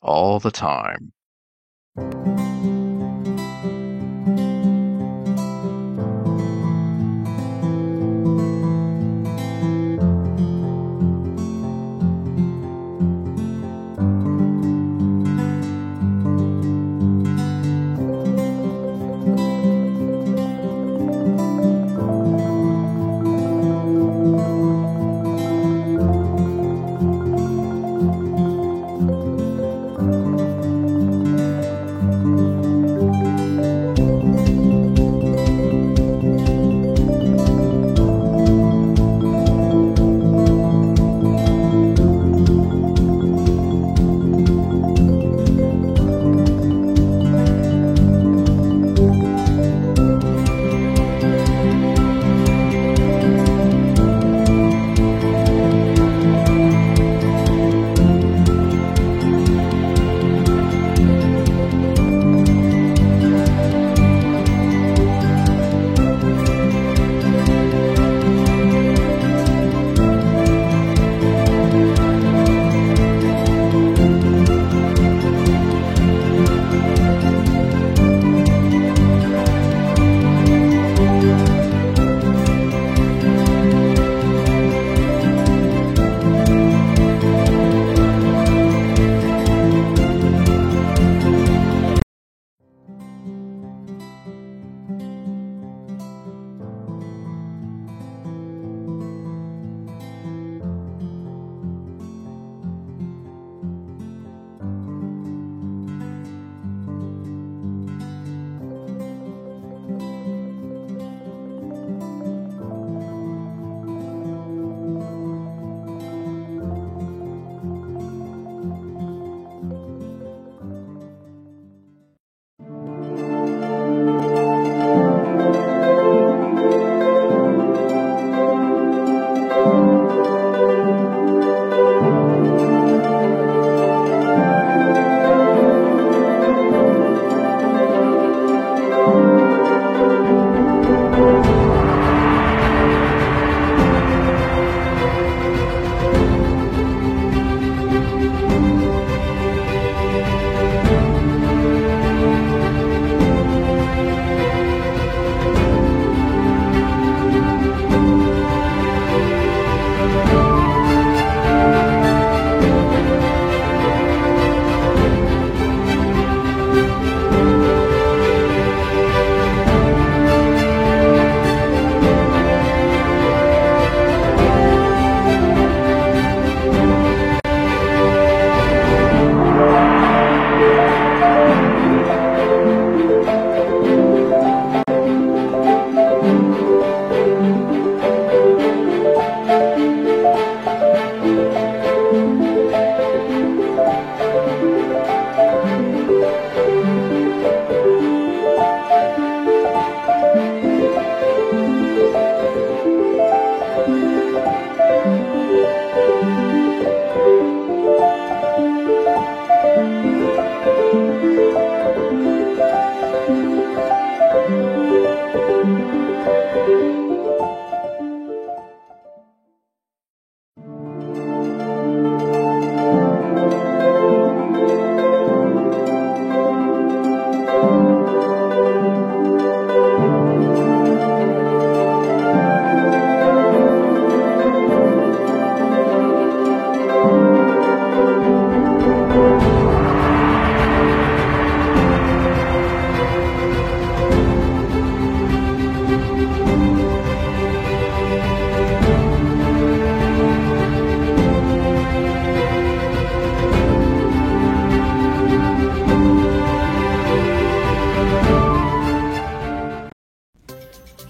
all the time.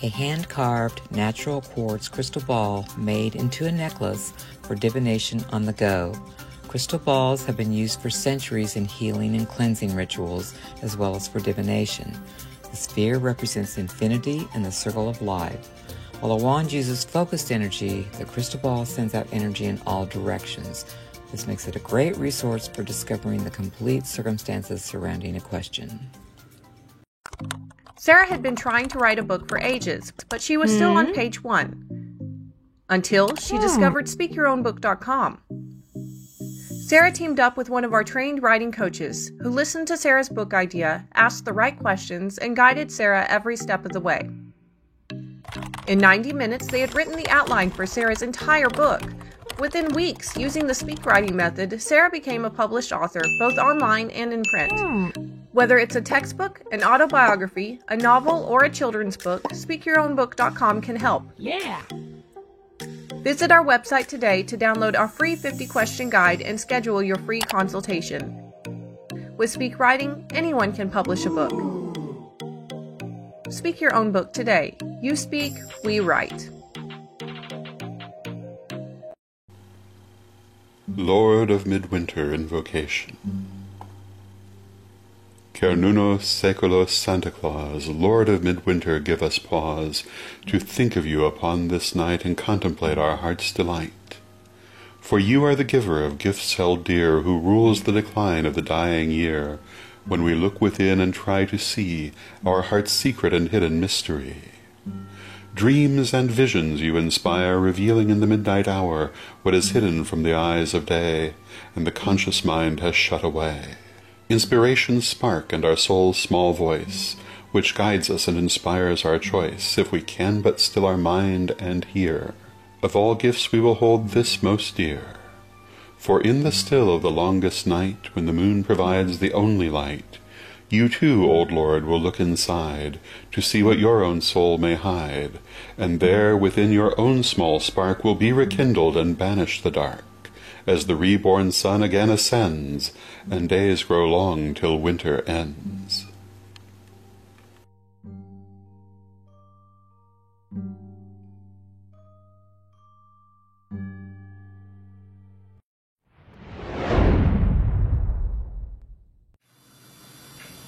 A hand-carved natural quartz crystal ball made into a necklace for divination on the go. Crystal balls have been used for centuries in healing and cleansing rituals, as well as for divination. The sphere represents infinity and the circle of life. While a wand uses focused energy, the crystal ball sends out energy in all directions. This makes it a great resource for discovering the complete circumstances surrounding a question. Sarah had been trying to write a book for ages, but she was still on page 1 until she discovered SpeakYourOwnBook.com. Sarah teamed up with one of our trained writing coaches who listened to Sarah's book idea, asked the right questions, and guided Sarah every step of the way. In 90 minutes, they had written the outline for Sarah's entire book. Within weeks, using the speak writing method, Sarah became a published author, both online and in print. Whether it's a textbook, an autobiography, a novel, or a children's book, SpeakYourOwnBook.com can help. Yeah! Visit our website today to download our free 50-question guide and schedule your free consultation. With Speak Writing, anyone can publish a book. Speak your own book today. You speak, we write. Lord of Midwinter Invocation. Cernunos Seculos Santa Claus, Lord of Midwinter, give us pause to think of you upon this night and contemplate our heart's delight. For you are the giver of gifts held dear, who rules the decline of the dying year, when we look within and try to see our heart's secret and hidden mystery. Dreams and visions you inspire, revealing in the midnight hour what is hidden from the eyes of day, and the conscious mind has shut away. Inspiration's spark and our soul's small voice, which guides us and inspires our choice, if we can but still our mind and hear. Of all gifts we will hold this most dear. For in the still of the longest night, when the moon provides the only light, you too, old Lord, will look inside, to see what your own soul may hide, and there within your own small spark will be rekindled and banish the dark, as the reborn sun again ascends, and days grow long till winter ends.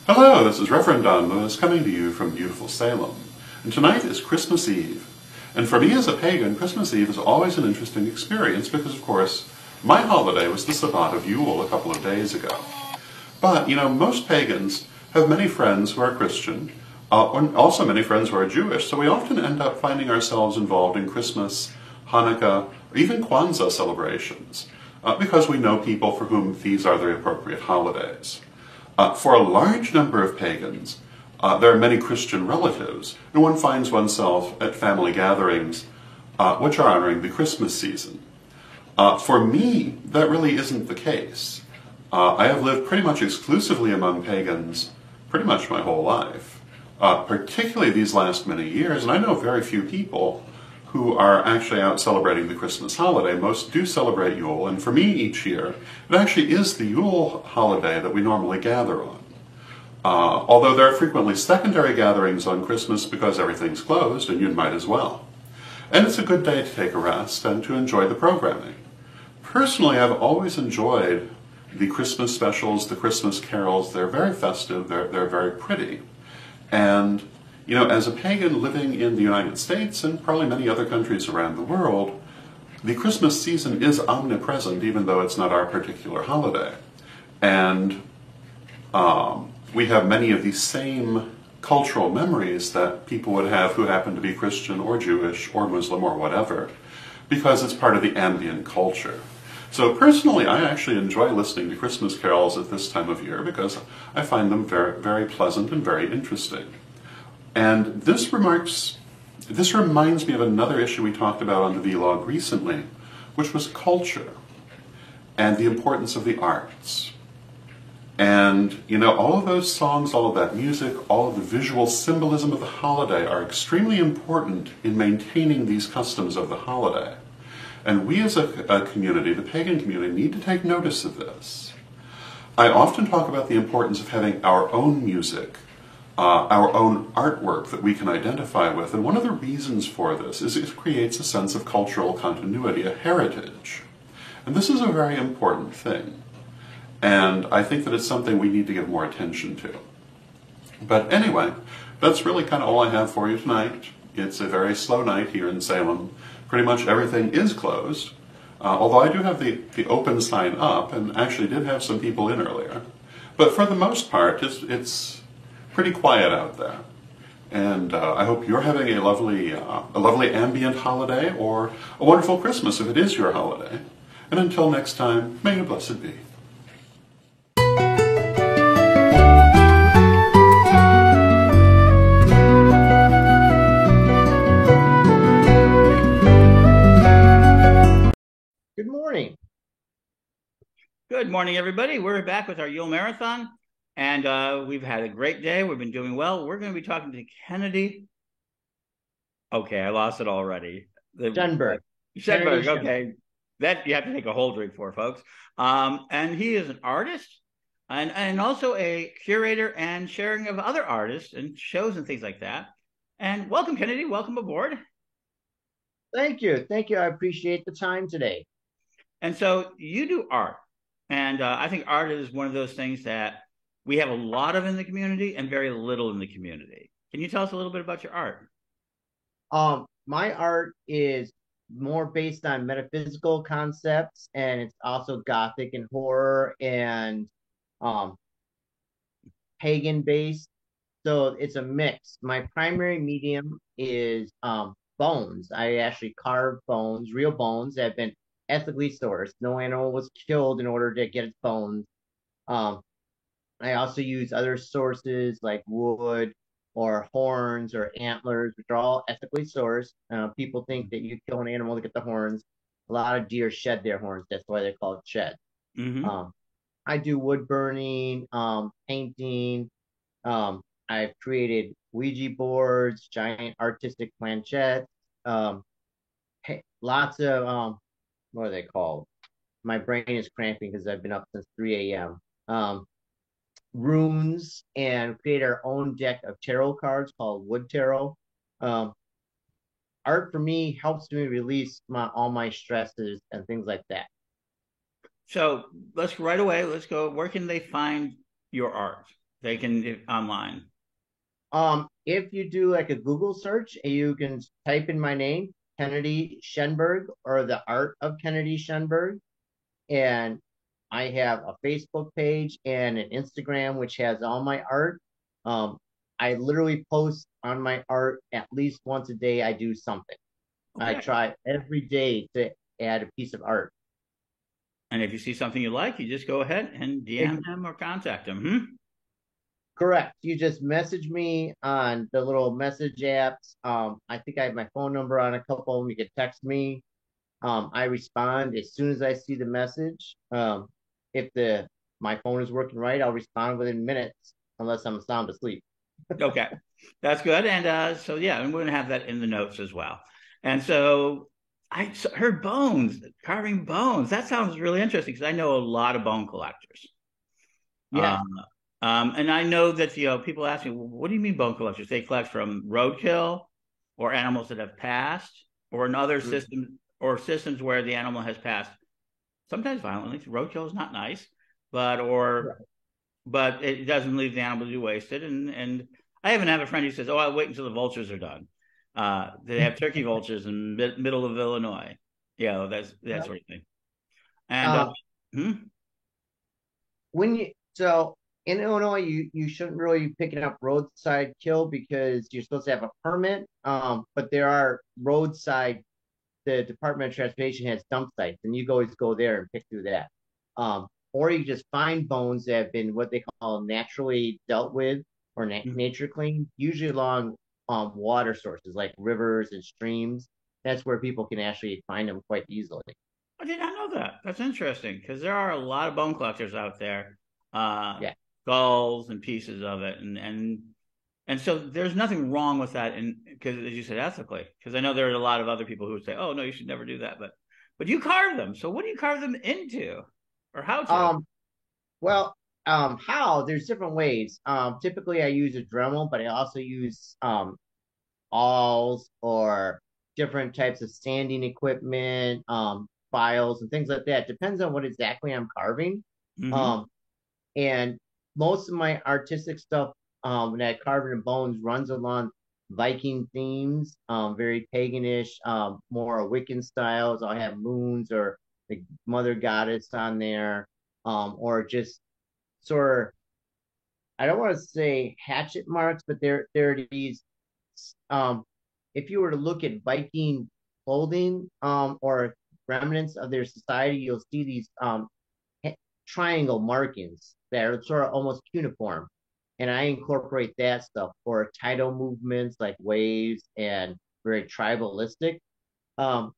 Hello, this is Reverend Don Lewis coming to you from beautiful Salem, and tonight is Christmas Eve. And for me as a pagan, Christmas Eve is always an interesting experience because, of course, my holiday was the Sabbat of Yule a couple of days ago. But, most pagans have many friends who are Christian, and also many friends who are Jewish, so we often end up finding ourselves involved in Christmas, Hanukkah, or even Kwanzaa celebrations, because we know people for whom these are the appropriate holidays. For a large number of pagans, there are many Christian relatives, and one finds oneself at family gatherings which are honoring the Christmas season. For me, that really isn't the case. I have lived pretty much exclusively among pagans pretty much my whole life, particularly these last many years, and I know very few people who are actually out celebrating the Christmas holiday. Most do celebrate Yule, and for me each year, it actually is the Yule holiday that we normally gather on. Although there are frequently secondary gatherings on Christmas because everything's closed, and you might as well. And it's a good day to take a rest and to enjoy the programming. Personally, I've always enjoyed the Christmas specials, the Christmas carols. They're very festive, they're very pretty. And as a pagan living in the United States and probably many other countries around the world, the Christmas season is omnipresent, even though it's not our particular holiday. And we have many of these same cultural memories that people would have who happen to be Christian or Jewish or Muslim or whatever, because it's part of the ambient culture. So personally, I actually enjoy listening to Christmas carols at this time of year because I find them very, very pleasant and very interesting. And this reminds me of another issue we talked about on the vlog recently, which was culture and the importance of the arts. And, all of those songs, all of that music, all of the visual symbolism of the holiday are extremely important in maintaining these customs of the holiday. And we as a community, the pagan community, need to take notice of this. I often talk about the importance of having our own music, our own artwork that we can identify with. And one of the reasons for this is it creates a sense of cultural continuity, a heritage. And this is a very important thing. And I think that it's something we need to give more attention to. But anyway, that's really kind of all I have for you tonight. It's a very slow night here in Salem. Pretty much everything is closed, although I do have the open sign up and actually did have some people in earlier. But for the most part, it's pretty quiet out there. And I hope you're having a lovely ambient holiday or a wonderful Christmas if it is your holiday. And until next time, may you blessed be. Good morning. Good morning, everybody. We're back with our Yule Marathon, and we've had a great day. We've been doing well. We're going to be talking to Kennedy. Okay, I lost it already. Shenberg. Shenberg, okay. That you have to take a whole drink for, folks. And he is an artist and also a curator and sharing of other artists and shows and things like that. And welcome, Kennedy. Welcome aboard. Thank you. Thank you. I appreciate the time today. And so you do art. And I think art is one of those things that we have a lot of in the community and very little in the community. Can you tell us a little bit about your art? My art is more based on metaphysical concepts, and it's also gothic and horror and pagan based. So it's a mix. My primary medium is bones. I actually carve bones, real bones that have been ethically sourced. No animal was killed in order to get its bones. I also use other sources like wood or horns or antlers, which are all ethically sourced. People think that you kill an animal to get the horns. A lot of deer shed their horns. That's why they're called shed. Mm-hmm. I do wood burning, painting. I've created Ouija boards, giant artistic planchettes, lots of what are they called? My brain is cramping because I've been up since 3 a.m. Runes, and create our own deck of tarot cards called Wood Tarot. Art for me helps me release all my stresses and things like that. So let's right away. Let's go. Where can they find your art? They can online. If you do like a Google search, you can type in my name, Kennedy Shenberg, or the art of Kennedy Shenberg, and I have a Facebook page and an Instagram which has all my art. I literally post on my art at least once a day. I do something. Okay. I try every day to add a piece of art. And if you see something you like, you just go ahead and DM him or contact him. Correct. You just message me on the little message apps. I think I have my phone number on a couple of them. You can text me. I respond as soon as I see the message. If my phone is working right, I'll respond within minutes, unless I'm sound asleep. Okay, that's good. And so yeah, and we're gonna have that in the notes as well. And so I heard bones, carving bones. That sounds really interesting because I know a lot of bone collectors. Yeah. And I know that people ask me, well, what do you mean bone collectors? They collect from roadkill or animals that have passed, or in other systems, or systems where the animal has passed, sometimes violently. Roadkill is not nice, but it doesn't leave the animal to be wasted. And I even have a friend who says, "Oh, I'll wait until the vultures are done." They have turkey vultures in middle of Illinois. Yeah, that sort of thing. And in Illinois, you shouldn't really be picking up roadside kill because you're supposed to have a permit. But there are roadside. The Department of Transportation has dump sites, and you always go there and pick through that. Or you just find bones that have been what they call naturally dealt with or nature cleaned, usually along water sources like rivers and streams. That's where people can actually find them quite easily. I did not know that. That's interesting because there are a lot of bone collectors out there. Skulls and pieces of it, and so there's nothing wrong with that, and because as you said, ethically, because I know there are a lot of other people who would say, "Oh no, you should never do that," but you carve them. So what do you carve them into, or how to? How? There's different ways. Typically I use a Dremel, but I also use awls or different types of sanding equipment, files and things like that. Depends on what exactly I'm carving. And most of my artistic stuff that carving in bones runs along Viking themes, very paganish, more Wiccan styles. I'll have moons or the mother goddess on there, or just sort of, I don't want to say hatchet marks, but there are these. If you were to look at Viking clothing, or remnants of their society, you'll see these triangle markings that are sort of almost cuneiform. And I incorporate that stuff for tidal movements like waves and very tribalistic. Um,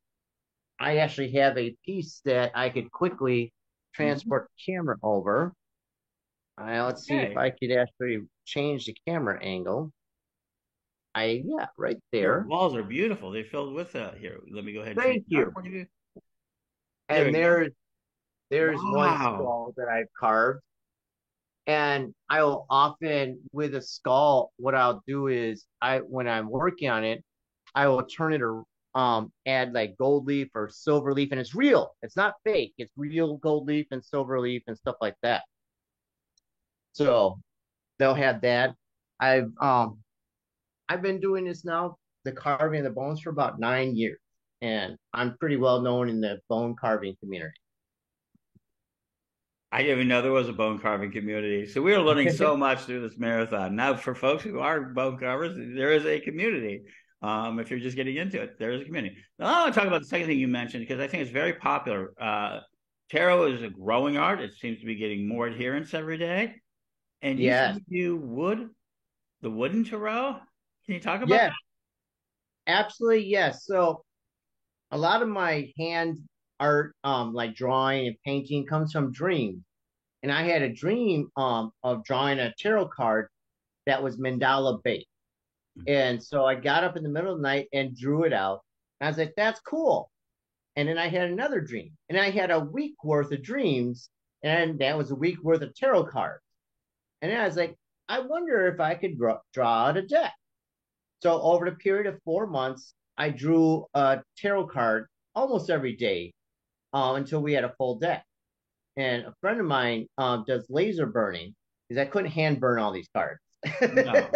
I actually have a piece that I could quickly transport the camera over. Let's see if I could actually change the camera angle. Yeah, right Your there. walls are beautiful. They're filled with here. Let me go ahead and Thank change our you. point of view. There And we go. there's one Wow. skull that I've carved. And I will often, with a skull, what I'll do is when I'm working on it, I will turn it or add like gold leaf or silver leaf, and it's real. It's not fake. It's real gold leaf and silver leaf and stuff like that. So they'll have that. I've um I've been doing this now, the carving of the bones, for about 9 years, and I'm pretty well known in the bone carving community. I didn't even know there was a bone carving community. So we are learning so much through this marathon. Now, for folks who are bone carvers, there is a community. If you're just getting into it, there is a community. Now, I want to talk about the second thing you mentioned because I think it's very popular. Tarot is a growing art. It seems to be getting more adherence every day. And you Yes. said you do the wooden tarot. Can you talk about Yes, that? absolutely. Yes. So a lot of my hand art, like drawing and painting, comes from dreams. And I had a dream of drawing a tarot card that was mandala based. And so I got up in the middle of the night and drew it out. And I was like, that's cool. And then I had another dream. And I had a week worth of dreams. And that was a week worth of tarot cards. And then I was like, I wonder if I could draw out a deck. So over the period of 4 months, I drew a tarot card almost every day until we had a full deck. And a friend of mine does laser burning because I couldn't hand burn all these cards. No.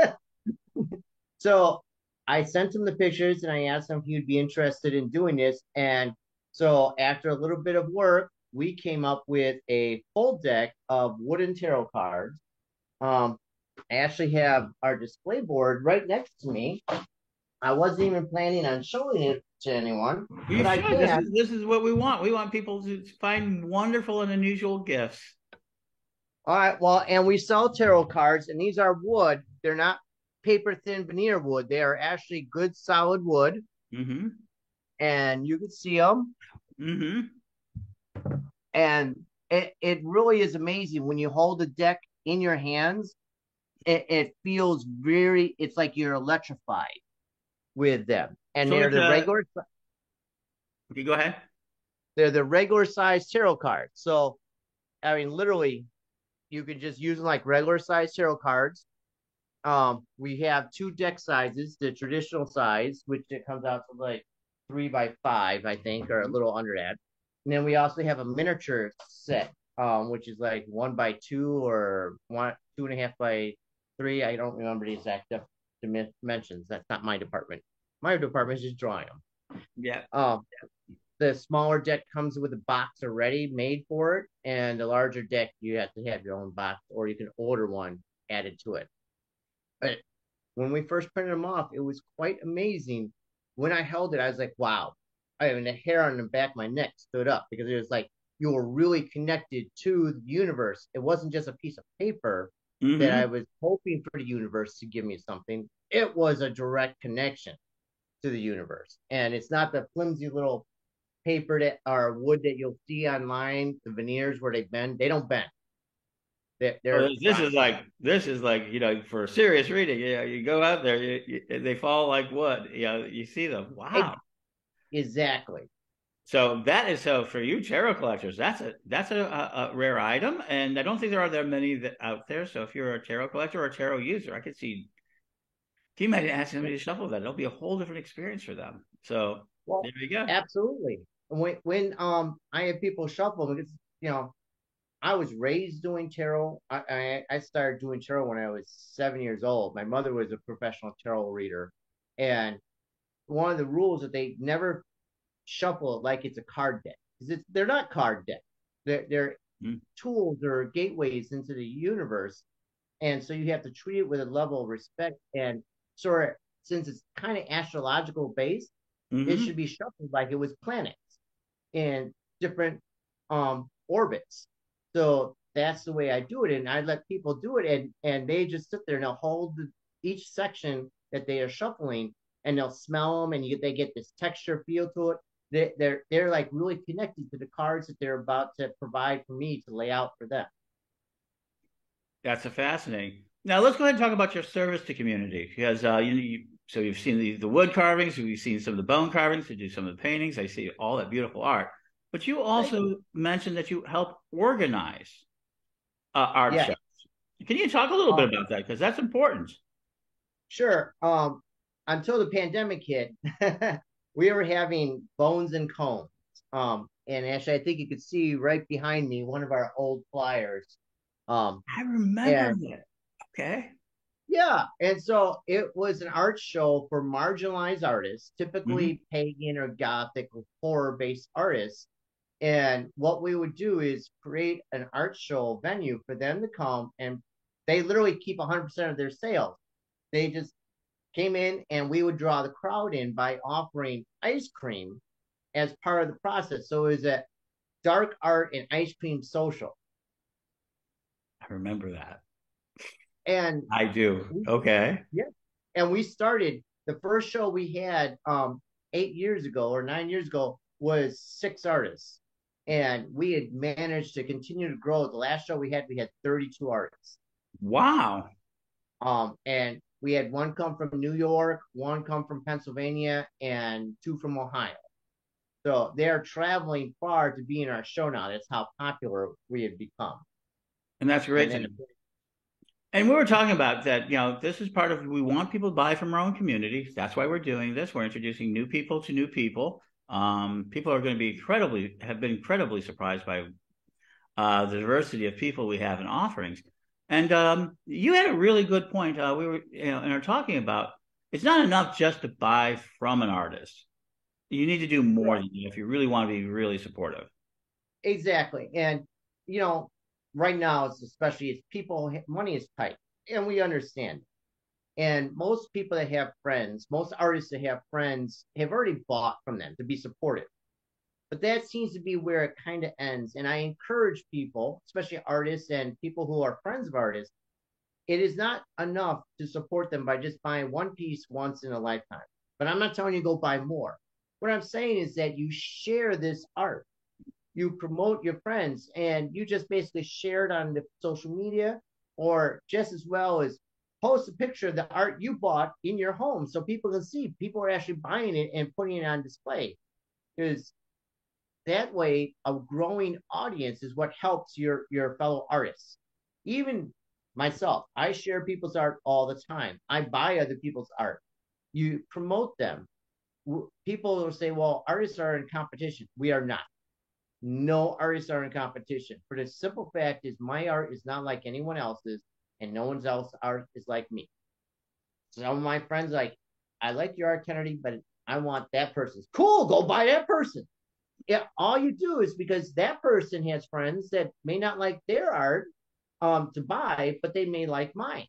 So I sent him the pictures and I asked him if he would be interested in doing this. And so after a little bit of work, we came up with a full deck of wooden tarot cards. I actually have our display board right next to me. I wasn't even planning on showing it to anyone, You but I should. This can. is this is what we want. We want people to find wonderful and unusual gifts. All right. Well, and we sell tarot cards, and these are wood. They're not paper thin veneer wood. They are actually good solid wood, Mm-hmm. and you can see them. Mm-hmm. And it really is amazing when you hold the deck in your hands. It feels it's like you're electrified with them. And So they're the regular. Okay, go ahead. They're the regular size tarot cards. So, I mean, literally, you could just use them like regular size tarot cards. We have two deck sizes, the traditional size, which it comes out to like 3x5, I think, or a little under that. And then we also have a miniature set, which is like 1x2 or 2.5x3. I don't remember the exact dimensions. That's not my department. My department is just drawing them. Yeah. The smaller deck comes with a box already made for it, and the larger deck you have to have your own box, or you can order one added to it. But when we first printed them off, it was quite amazing. When I held it, I was like, wow. I mean, the hair on the back of my neck stood up because it was like you were really connected to the universe. It wasn't just a piece of paper that I was hoping for the universe to give me something. It was a direct connection to the universe. And it's not the flimsy little paper that or wood that you'll see online, the veneers where they bend. They don't bend. This is like for serious reading. You go out there, they fall like wood. You see them. Wow. Exactly. So for you tarot collectors, that's a rare item, and I don't think there are that many out there. So if you're a tarot collector or a tarot user, I could see. You might ask somebody to shuffle that. It'll be a whole different experience for them. So there you go. Absolutely. When I have people shuffle because I was raised doing tarot. I started doing tarot when I was 7 years old. My mother was a professional tarot reader, and one of the rules that they never shuffle it like it's a card deck because they're not card decks. They're tools or gateways into the universe, and so you have to treat it with a level of respect. And sort of since it's kind of astrological based, it should be shuffled like it was planets. in different orbits. So that's the way I do it, and I let people do it, and they just sit there and they'll hold each section that they are shuffling, and they'll smell them, and they get this texture feel to it. They're like really connected to the cards that they're about to provide for me to lay out for them. That's a fascinating. Now let's go ahead and talk about your service to community because so you've seen the wood carvings, you've seen some of the bone carvings, you do some of the paintings. I see all that beautiful art, but you also mentioned that you help organize art Yeah. shows. Can you talk a little bit about that because that's important? Sure. Until the pandemic hit, we were having bones and cones. And actually, I think you could see right behind me one of our old flyers. I remember that. Okay. Yeah, and so it was an art show for marginalized artists, typically pagan or gothic or horror-based artists. And what we would do is create an art show venue for them to come, and they literally keep 100% of their sales. They just came in, and we would draw the crowd in by offering ice cream as part of the process. So it was a dark art and ice cream social. I remember that. And I do. Okay. Yeah. And we started the first show we had 8 years ago or 9 years ago was 6 artists. And we had managed to continue to grow. The last show we had 32 artists. Wow. And we had one come from New York, one come from Pennsylvania, and two from Ohio. So they're traveling far to be in our show now. That's how popular we had become. And that's great. And we were talking about that, this is part of, we want people to buy from our own community. That's why we're doing this. We're introducing new people to new people. People are going to have been incredibly surprised by the diversity of people we have in offerings. And you had a really good point. We were, in our talking about, it's not enough just to buy from an artist. You need to do more than that if you really want to be really supportive. Exactly. And, right now, it's people, money is tight, and we understand. And most people that have friends, most artists that have friends have already bought from them to be supportive. But that seems to be where it kind of ends. And I encourage people, especially artists and people who are friends of artists, it is not enough to support them by just buying one piece once in a lifetime. But I'm not telling you to go buy more. What I'm saying is that you share this art, you promote your friends, and you just basically share it on the social media, or just as well as post a picture of the art you bought in your home so people can see people are actually buying it and putting it on display. Because that way, a growing audience is what helps your fellow artists. Even myself, I share people's art all the time. I buy other people's art. You promote them. People will say, well, artists are in competition. We are not. No artists are in competition. For the simple fact is my art is not like anyone else's, and no one's else art is like me. Some of my friends like, I like your art, Kennedy, but I want that person's. Cool, go buy that person. Yeah, all you do is because that person has friends that may not like their art to buy, but they may like mine.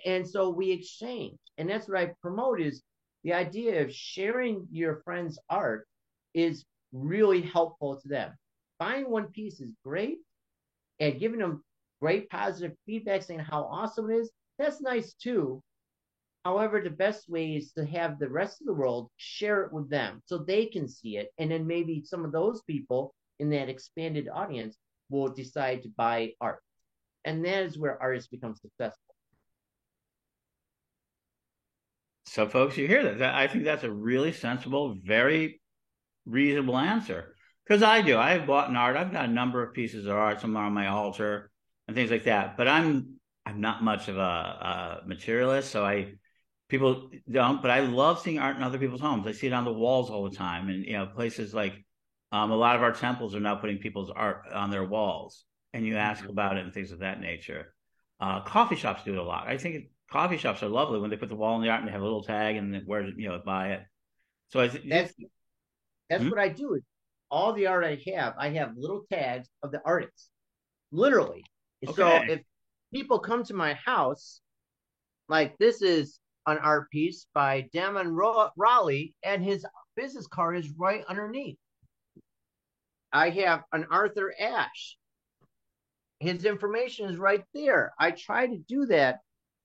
And so we exchange. And that's what I promote is the idea of sharing your friend's art is really helpful to them. Buying one piece is great, and giving them great positive feedback saying how awesome it is, that's nice too. However, the best way is to have the rest of the world share it with them so they can see it. And then maybe some of those people in that expanded audience will decide to buy art. And that is where artists become successful. So, folks, you hear that. I think that's a really sensible, very reasonable answer. Because I've bought an art. I've got a number of pieces of art, some are on my altar and things like that. But I'm not much of a materialist, so people don't. But I love seeing art in other people's homes. I see it on the walls all the time, and places like a lot of our temples are now putting people's art on their walls, and you ask about it and things of that nature. Coffee shops do it a lot. I think coffee shops are lovely when they put the wall in the art and they have a little tag and where buy it. So that's what I do. All the art I have little tags of the artists, literally. Okay. So if people come to my house, like this is an art piece by Damon Raleigh, and his business card is right underneath. I have an Arthur Ashe. His information is right there. I try to do that.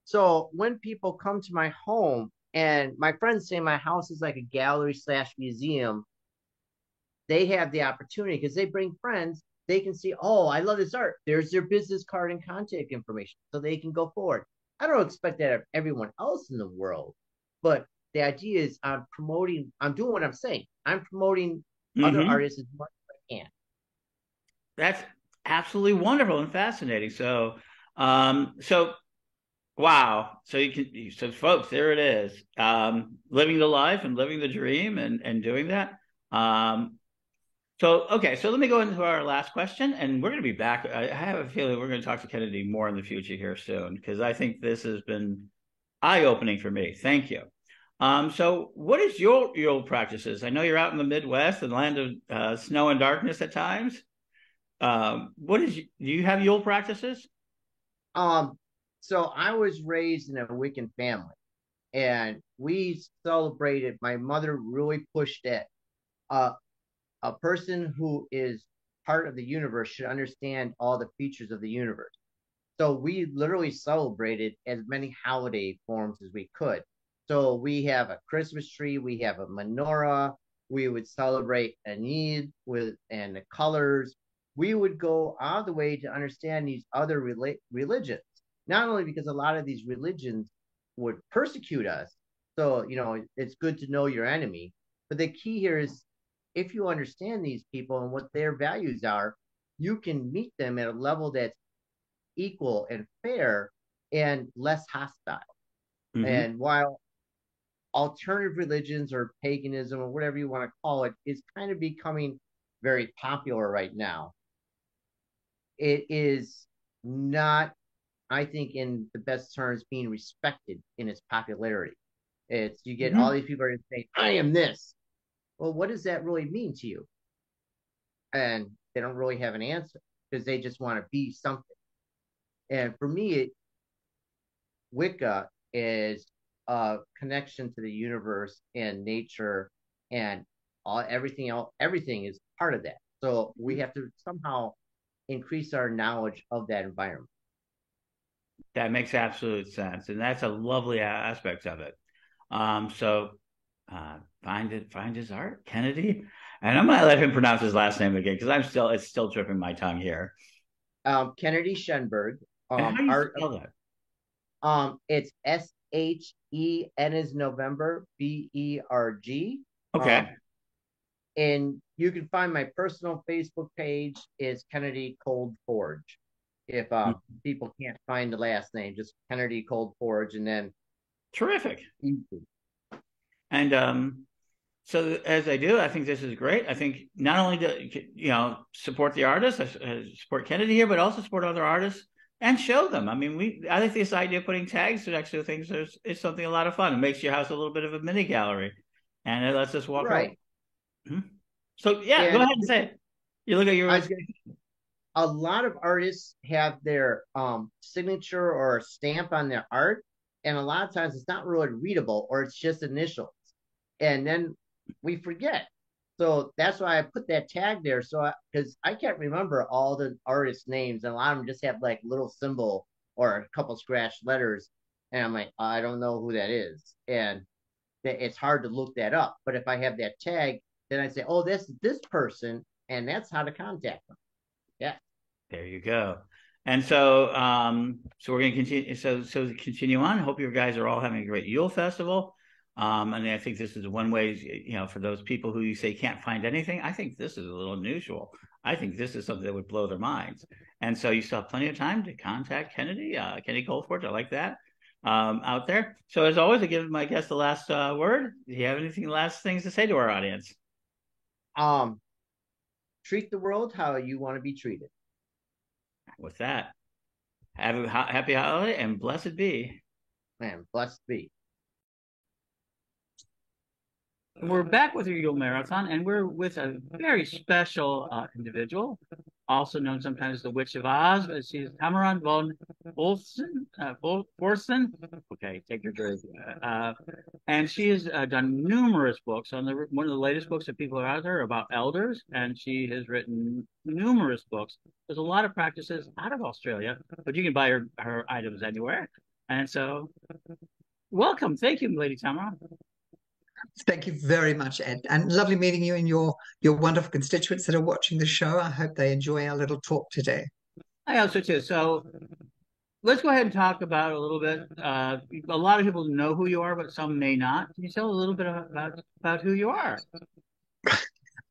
So when people come to my home, and my friends say my house is like a gallery slash museum, they have the opportunity because they bring friends. They can see, oh, I love this art. There's their business card and contact information, so they can go forward. I don't expect that of everyone else in the world, but the idea is I'm promoting. I'm doing what I'm saying. I'm promoting other artists as much as I can. That's absolutely wonderful and fascinating. So, wow. So folks, there it is. Living the life and living the dream and doing that. Okay, so let me go into our last question, and we're going to be back. I have a feeling we're going to talk to Kennedy more in the future here soon, because I think this has been eye-opening for me. Thank you. So what is your Yule practices? I know you're out in the Midwest, the land of snow and darkness at times. Do you have Yule practices? So I was raised in a Wiccan family, and we celebrated. My mother really pushed it. A person who is part of the universe should understand all the features of the universe. So we literally celebrated as many holiday forms as we could. So we have a Christmas tree, we have a menorah, we would celebrate an Eid and the colors. We would go all the way to understand these other religions, not only because a lot of these religions would persecute us. So, it's good to know your enemy. But the key here is if you understand these people and what their values are, you can meet them at a level that's equal and fair and less hostile. And while alternative religions or paganism or whatever you want to call it is kind of becoming very popular right now, it is not, I think, in the best terms, being respected in its popularity. You get all these people are saying, I am this. Well, what does that really mean to you? And they don't really have an answer because they just want to be something. And for me, Wicca is a connection to the universe and nature, and everything else. Everything is part of that. So we have to somehow increase our knowledge of that environment. That makes absolute sense, and that's a lovely aspect of it. Find his art, Kennedy, and I'm gonna let him pronounce his last name again because it's still tripping my tongue here. Kennedy Shenberg. How do you spell that? It's SHEN is November, BERG. Okay. And you can find my personal Facebook page is Kennedy Cold Forge. If people can't find the last name, just Kennedy Cold Forge, and then terrific. Easy. And so as I do, I think this is great. I think not only to support the artists, support Kennedy here, but also support other artists and show them. I mean, I think this idea of putting tags next to things is something a lot of fun. It makes your house a little bit of a mini gallery, and it lets us walk around. So go ahead and say it. You look at your. A lot of artists have their signature or stamp on their art, and a lot of times it's not really readable, or it's just initials, and then we forget. So that's why I put that tag there. So because I can't remember all the artists' names, and a lot of them just have like little symbol or a couple scratched letters, and I'm like, I don't know who that is, and it's hard to look that up. But if I have that tag, then I say, oh, this person, and that's how to contact them. Yeah. There you go. And so we're going to continue. So to continue on, I hope you guys are all having a great Yule festival. And I think this is one way, for those people who you say can't find anything, I think this is a little unusual. I think this is something that would blow their minds. And so you still have plenty of time to contact Kennedy, Kennedy Cold Forge. I like that out there. So as always, I give my guest the last word. Do you have last things to say to our audience? Treat the world how you want to be treated. With that, have a happy holiday and blessed be. Man, blessed be. We're back with your Yule Marathon, and we're with a very special individual, also known sometimes as the Witch of Oz. But she's Tamara von Forsen. Okay, take your drink. And she has done numerous books. One of the latest books that people are out there about elders, and she has written numerous books. There's a lot of practices out of Australia, but you can buy her items anywhere. And so, welcome. Thank you, Lady Tamara. Thank you very much, Ed. And lovely meeting you and your wonderful constituents that are watching the show. I hope they enjoy our little talk today. I also too. So let's go ahead and talk about a little bit. A lot of people know who you are, but some may not. Can you tell a little bit about who you are?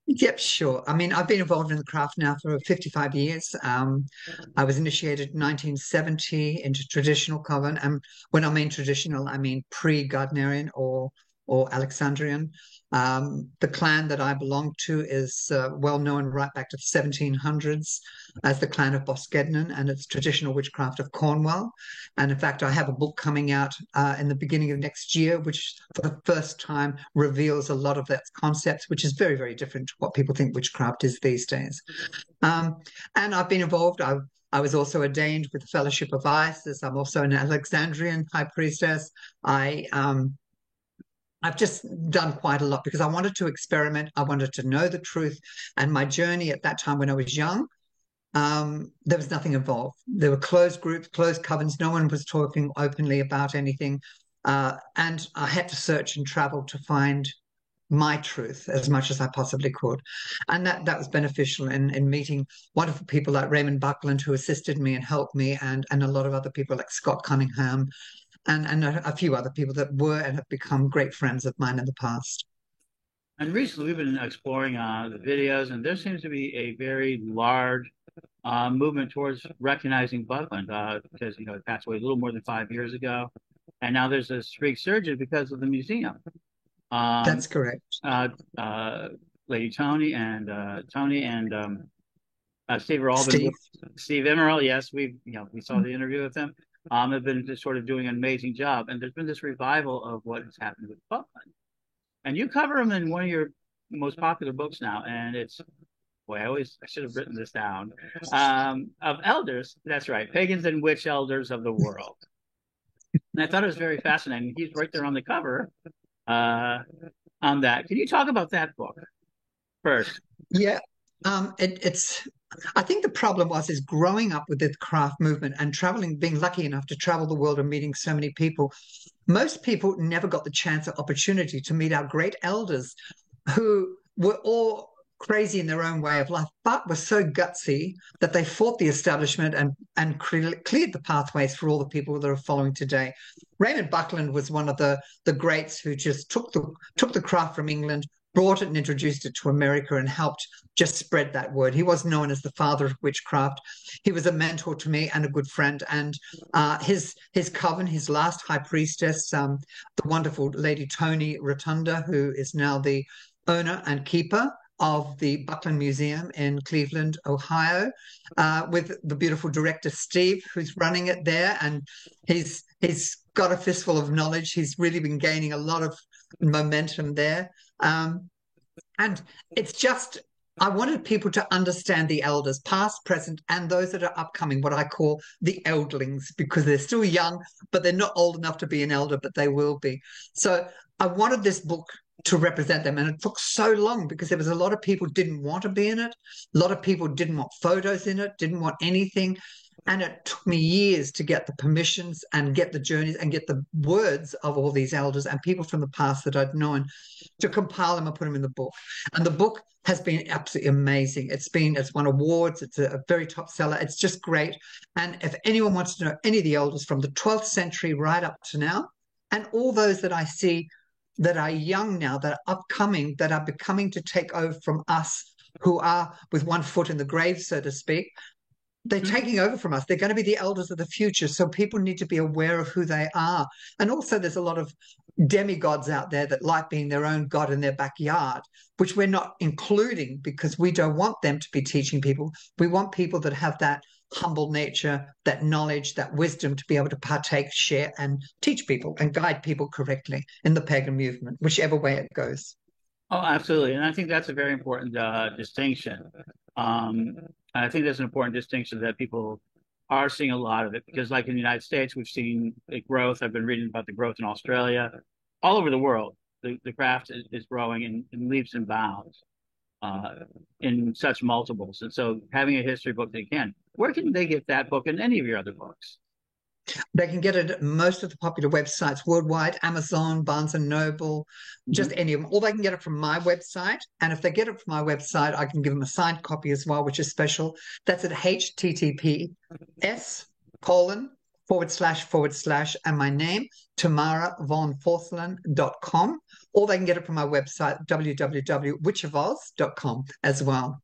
Yep, sure. I mean, I've been involved in the craft now for 55 years. I was initiated in 1970 into traditional coven. And when I mean traditional, I mean pre-Gardnerian or Alexandrian. The clan that I belong to is well known right back to the 1700s as the clan of Boskednan, and it's traditional witchcraft of Cornwall. And in fact, I have a book coming out in the beginning of next year, which for the first time reveals a lot of that concepts, which is very, very different to what people think witchcraft is these days. And I've been involved. I was also ordained with the Fellowship of Isis. I'm also an Alexandrian high priestess. I've just done quite a lot because I wanted to experiment. I wanted to know the truth. And my journey at that time when I was young, there was nothing involved. There were closed groups, closed covens. No one was talking openly about anything. And I had to search and travel to find my truth as much as I possibly could. And that was beneficial in meeting wonderful people like Raymond Buckland, who assisted me and helped me, and a lot of other people like Scott Cunningham, and a few other people that were and have become great friends of mine in the past. And recently, we've been exploring the videos, and there seems to be a very large movement towards recognizing Buckland because he passed away a little more than 5 years ago, and now there's a resurgence because of the museum. That's correct. Lady Tony and Steve are all Steve Emerald. Yes, we saw the interview with them. Have been just sort of doing an amazing job, and there's been this revival of what has happened with Buckland, and you cover them in one of your most popular books now, and it's I should have written this down of elders. That's right, pagans and witch elders of the world. And I thought it was very fascinating. He's right there on the cover on that. Can you talk about that book first? Yeah, I think the problem is growing up with the craft movement and traveling, being lucky enough to travel the world and meeting so many people. Most people never got the chance or opportunity to meet our great elders who were all crazy in their own way of life, but were so gutsy that they fought the establishment and cleared the pathways for all the people that are following today. Raymond Buckland was one of the greats who just took the craft from England, brought it and introduced it to America and helped just spread that word. He was known as the father of witchcraft. He was a mentor to me and a good friend. And his coven, his last high priestess, the wonderful Lady Tony Rotunda, who is now the owner and keeper of the Buckland Museum in Cleveland, Ohio, with the beautiful director Steve, who's running it there. And he's got a fistful of knowledge. He's really been gaining a lot of momentum there. And it's just, I wanted people to understand the elders, past, present, and those that are upcoming, what I call the eldlings, because they're still young, but they're not old enough to be an elder, but they will be. So I wanted this book to represent them. And it took so long because there was a lot of people didn't want to be in it. A lot of people didn't want photos in it, didn't want anything. And it took me years to get the permissions and get the journeys and get the words of all these elders and people from the past that I'd known to compile them and put them in the book. And the book has been absolutely amazing. It's won awards. It's a very top seller. It's just great. And if anyone wants to know any of the elders from the 12th century right up to now, and all those that I see that are young now, that are upcoming, that are becoming to take over from us, who are with one foot in the grave, so to speak, they're taking over from us. They're going to be the elders of the future. So people need to be aware of who they are. And also there's a lot of demigods out there that like being their own god in their backyard, which we're not including because we don't want them to be teaching people. We want people that have that humble nature, that knowledge, that wisdom to be able to partake, share, and teach people and guide people correctly in the pagan movement, whichever way it goes. Oh, absolutely. And I think that's a very important distinction. I think there's an important distinction that people are seeing a lot of it because, like in the United States, we've seen a growth. I've been reading about the growth in Australia, all over the world. The craft is growing in leaps and bounds in such multiples. And so, having a history book, they can. Where can they get that book and any of your other books? They can get it at most of the popular websites worldwide, Amazon, Barnes and Noble, just any of them. Or they can get it from my website. And if they get it from my website, I can give them a signed copy as well, which is special. That's at https:// and my name, TamaraVonVorselen.com. Or they can get it from my website, www.witchofoz.com as well.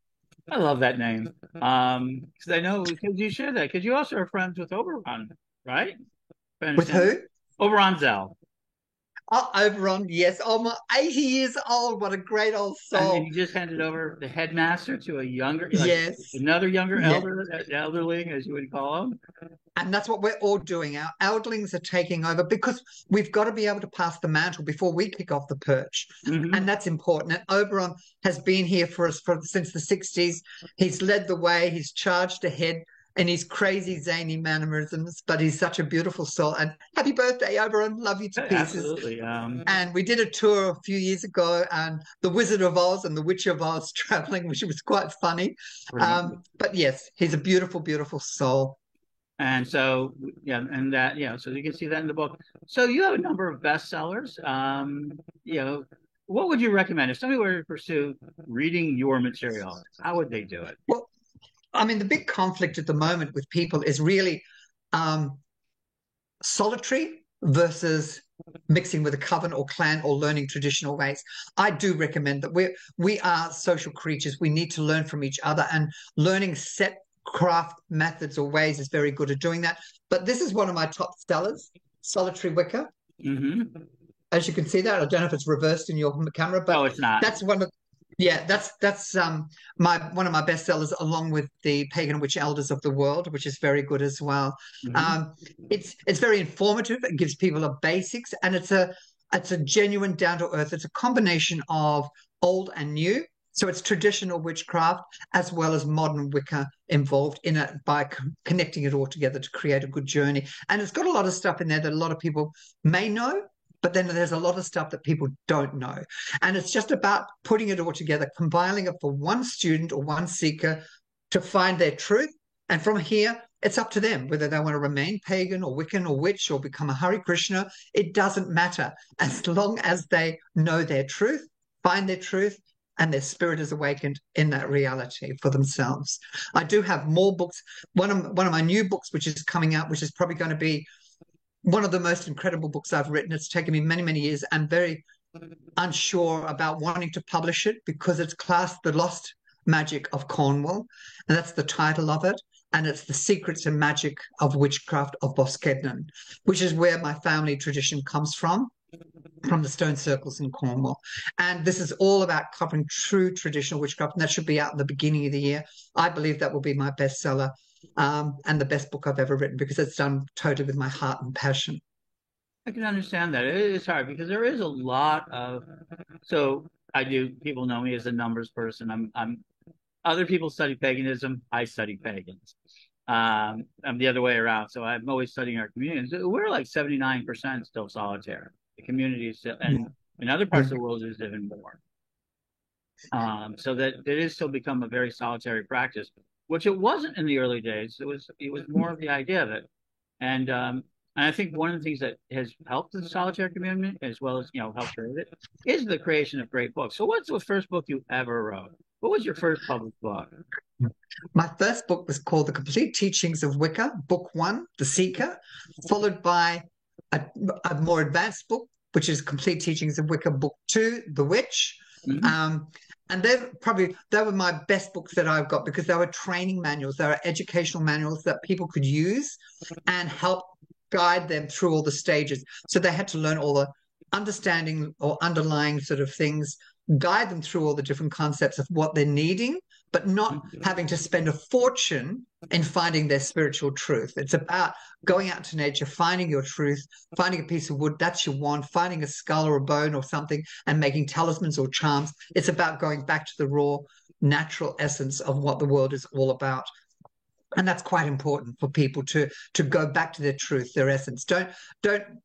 I love that name. Because I know because you share that because you also are friends with Oberon, right? With who? Oberon Zell. Oh, Oberon, yes. Oh, my 80 years old. What a great old soul. And you just handed over the headmaster to a younger, another younger elderling, as you would call them. And that's what we're all doing. Our elderlings are taking over because we've got to be able to pass the mantle before we kick off the perch. And that's important. And Oberon has been here for us since the 60s. He's led the way. He's charged ahead. And he's crazy, zany mannerisms, but he's such a beautiful soul. And happy birthday, Oberon. Love you to pieces. Absolutely. And we did a tour a few years ago, and the Wizard of Oz and the Witch of Oz traveling, which was quite funny. But yes, he's a beautiful, beautiful soul. And so, so you can see that in the book. So you have a number of bestsellers. What would you recommend if somebody were to pursue reading your material? How would they do it? Well, I mean, the big conflict at the moment with people is really solitary versus mixing with a coven or clan or learning traditional ways. I do recommend that we are social creatures. We need to learn from each other, and learning set craft methods or ways is very good at doing that. But this is one of my top sellers, Solitary Wicca. As you can see that, I don't know if it's reversed in your camera, but no, it's not. That's one of that's one of my best sellers, along with the Pagan Witch Elders of the World, which is very good as well. It's very informative. It gives people a basics, and it's a genuine, down to earth. It's a combination of old and new. So it's traditional witchcraft as well as modern Wicca involved in it by connecting it all together to create a good journey. And it's got a lot of stuff in there that a lot of people may know, but then there's a lot of stuff that people don't know. And it's just about putting it all together, compiling it for one student or one seeker to find their truth. And from here, it's up to them whether they want to remain pagan or Wiccan or witch or become a Hare Krishna. It doesn't matter as long as they know their truth, find their truth, and their spirit is awakened in that reality for themselves. I do have more books. One of my new books, which is coming out, which is probably going to be one of the most incredible books I've written. It's taken me many, many years. I'm very unsure about wanting to publish it because it's classed The Lost Magic of Cornwall, and that's the title of it. And it's The Secrets and Magic of Witchcraft of Boskednan, which is where my family tradition comes from the stone circles in Cornwall. And this is all about covering true traditional witchcraft, and that should be out in the beginning of the year. I believe that will be my bestseller and the best book I've ever written because it's done totally with my heart and passion. I can understand that. It is hard because there is a lot of, people know me as a numbers person. Other people study paganism. I study pagans. I'm the other way around. So I'm always studying our communities. We're like 79% still solitary. The community is still, and in other parts of the world, there's even more. So that it is still become a very solitary practice, which it wasn't in the early days. It was more of the idea of it, and I think one of the things that has helped the solitary community, as well as helped create it, is the creation of great books. So, what's the first book you ever wrote? What was your first published book? My first book was called The Complete Teachings of Wicca, Book 1, The Seeker, followed by a more advanced book, which is Complete Teachings of Wicca, Book 2, The Witch. And they were my best books that I've got because they were training manuals. They were educational manuals that people could use and help guide them through all the stages. So they had to learn all the understanding or underlying sort of things, guide them through all the different concepts of what they're needing, but not having to spend a fortune in finding their spiritual truth. It's about going out to nature, finding your truth, finding a piece of wood, that's your wand, finding a skull or a bone or something and making talismans or charms. It's about going back to the raw natural essence of what the world is all about. And that's quite important for people to go back to their truth, their essence. Don't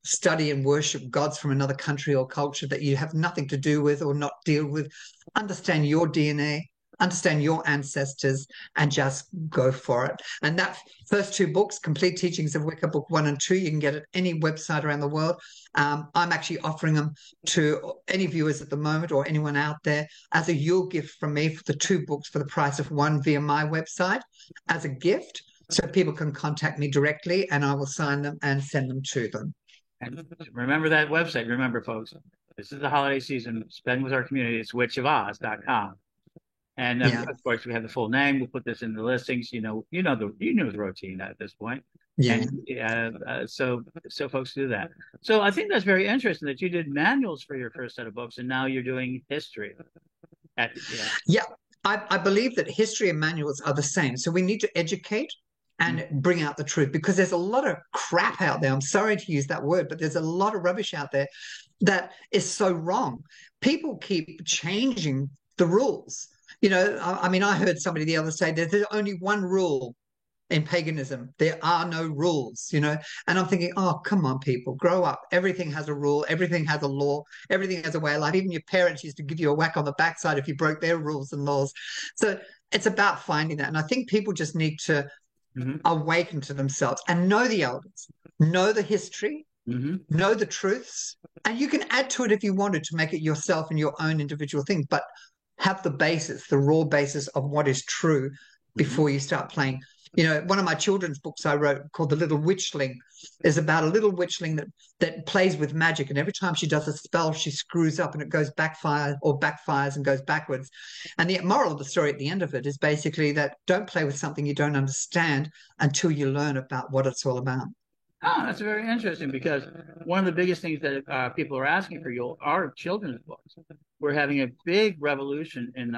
study and worship gods from another country or culture that you have nothing to do with or not deal with. Understand your DNA, understand your ancestors, and just go for it. And that first two books, Complete Teachings of Wicca, book 1 and 2, you can get at any website around the world. I'm actually offering them to any viewers at the moment or anyone out there as a Yule gift from me for the two books for the price of one via my website as a gift. So people can contact me directly and I will sign them and send them to them. And remember that website. Remember, folks, this is the holiday season. Spend with our community. It's witchofoz.com. And Yeah. of course, we have the full name. We'll put this in the listings. You know the routine at this point. Yeah. And so folks do that. So I think that's very interesting that you did manuals for your first set of books, and now you're doing history. Yeah. I believe that history and manuals are the same. So we need to educate and bring out the truth because there's a lot of crap out there. I'm sorry to use that word, but there's a lot of rubbish out there that is so wrong. People keep changing the rules. You know, I mean, I heard somebody the other day say there's only one rule in paganism. There are no rules, you know. And I'm thinking, oh, come on, people, grow up. Everything has a rule. Everything has a law. Everything has a way of life. Even your parents used to give you a whack on the backside if you broke their rules and laws. So it's about finding that. And I think people just need to awaken to themselves and know the elders, know the history, know the truths. And you can add to it if you wanted to make it yourself and your own individual thing. But have the basis, the raw basis of what is true before you start playing. You know, one of my children's books I wrote called The Little Witchling is about a little witchling that plays with magic. And every time she does a spell, she screws up and it goes backfires and goes backwards. And the moral of the story at the end of it is basically that don't play with something you don't understand until you learn about what it's all about. Oh, that's very interesting because one of the biggest things that people are asking for you are children's books. We're having a big revolution in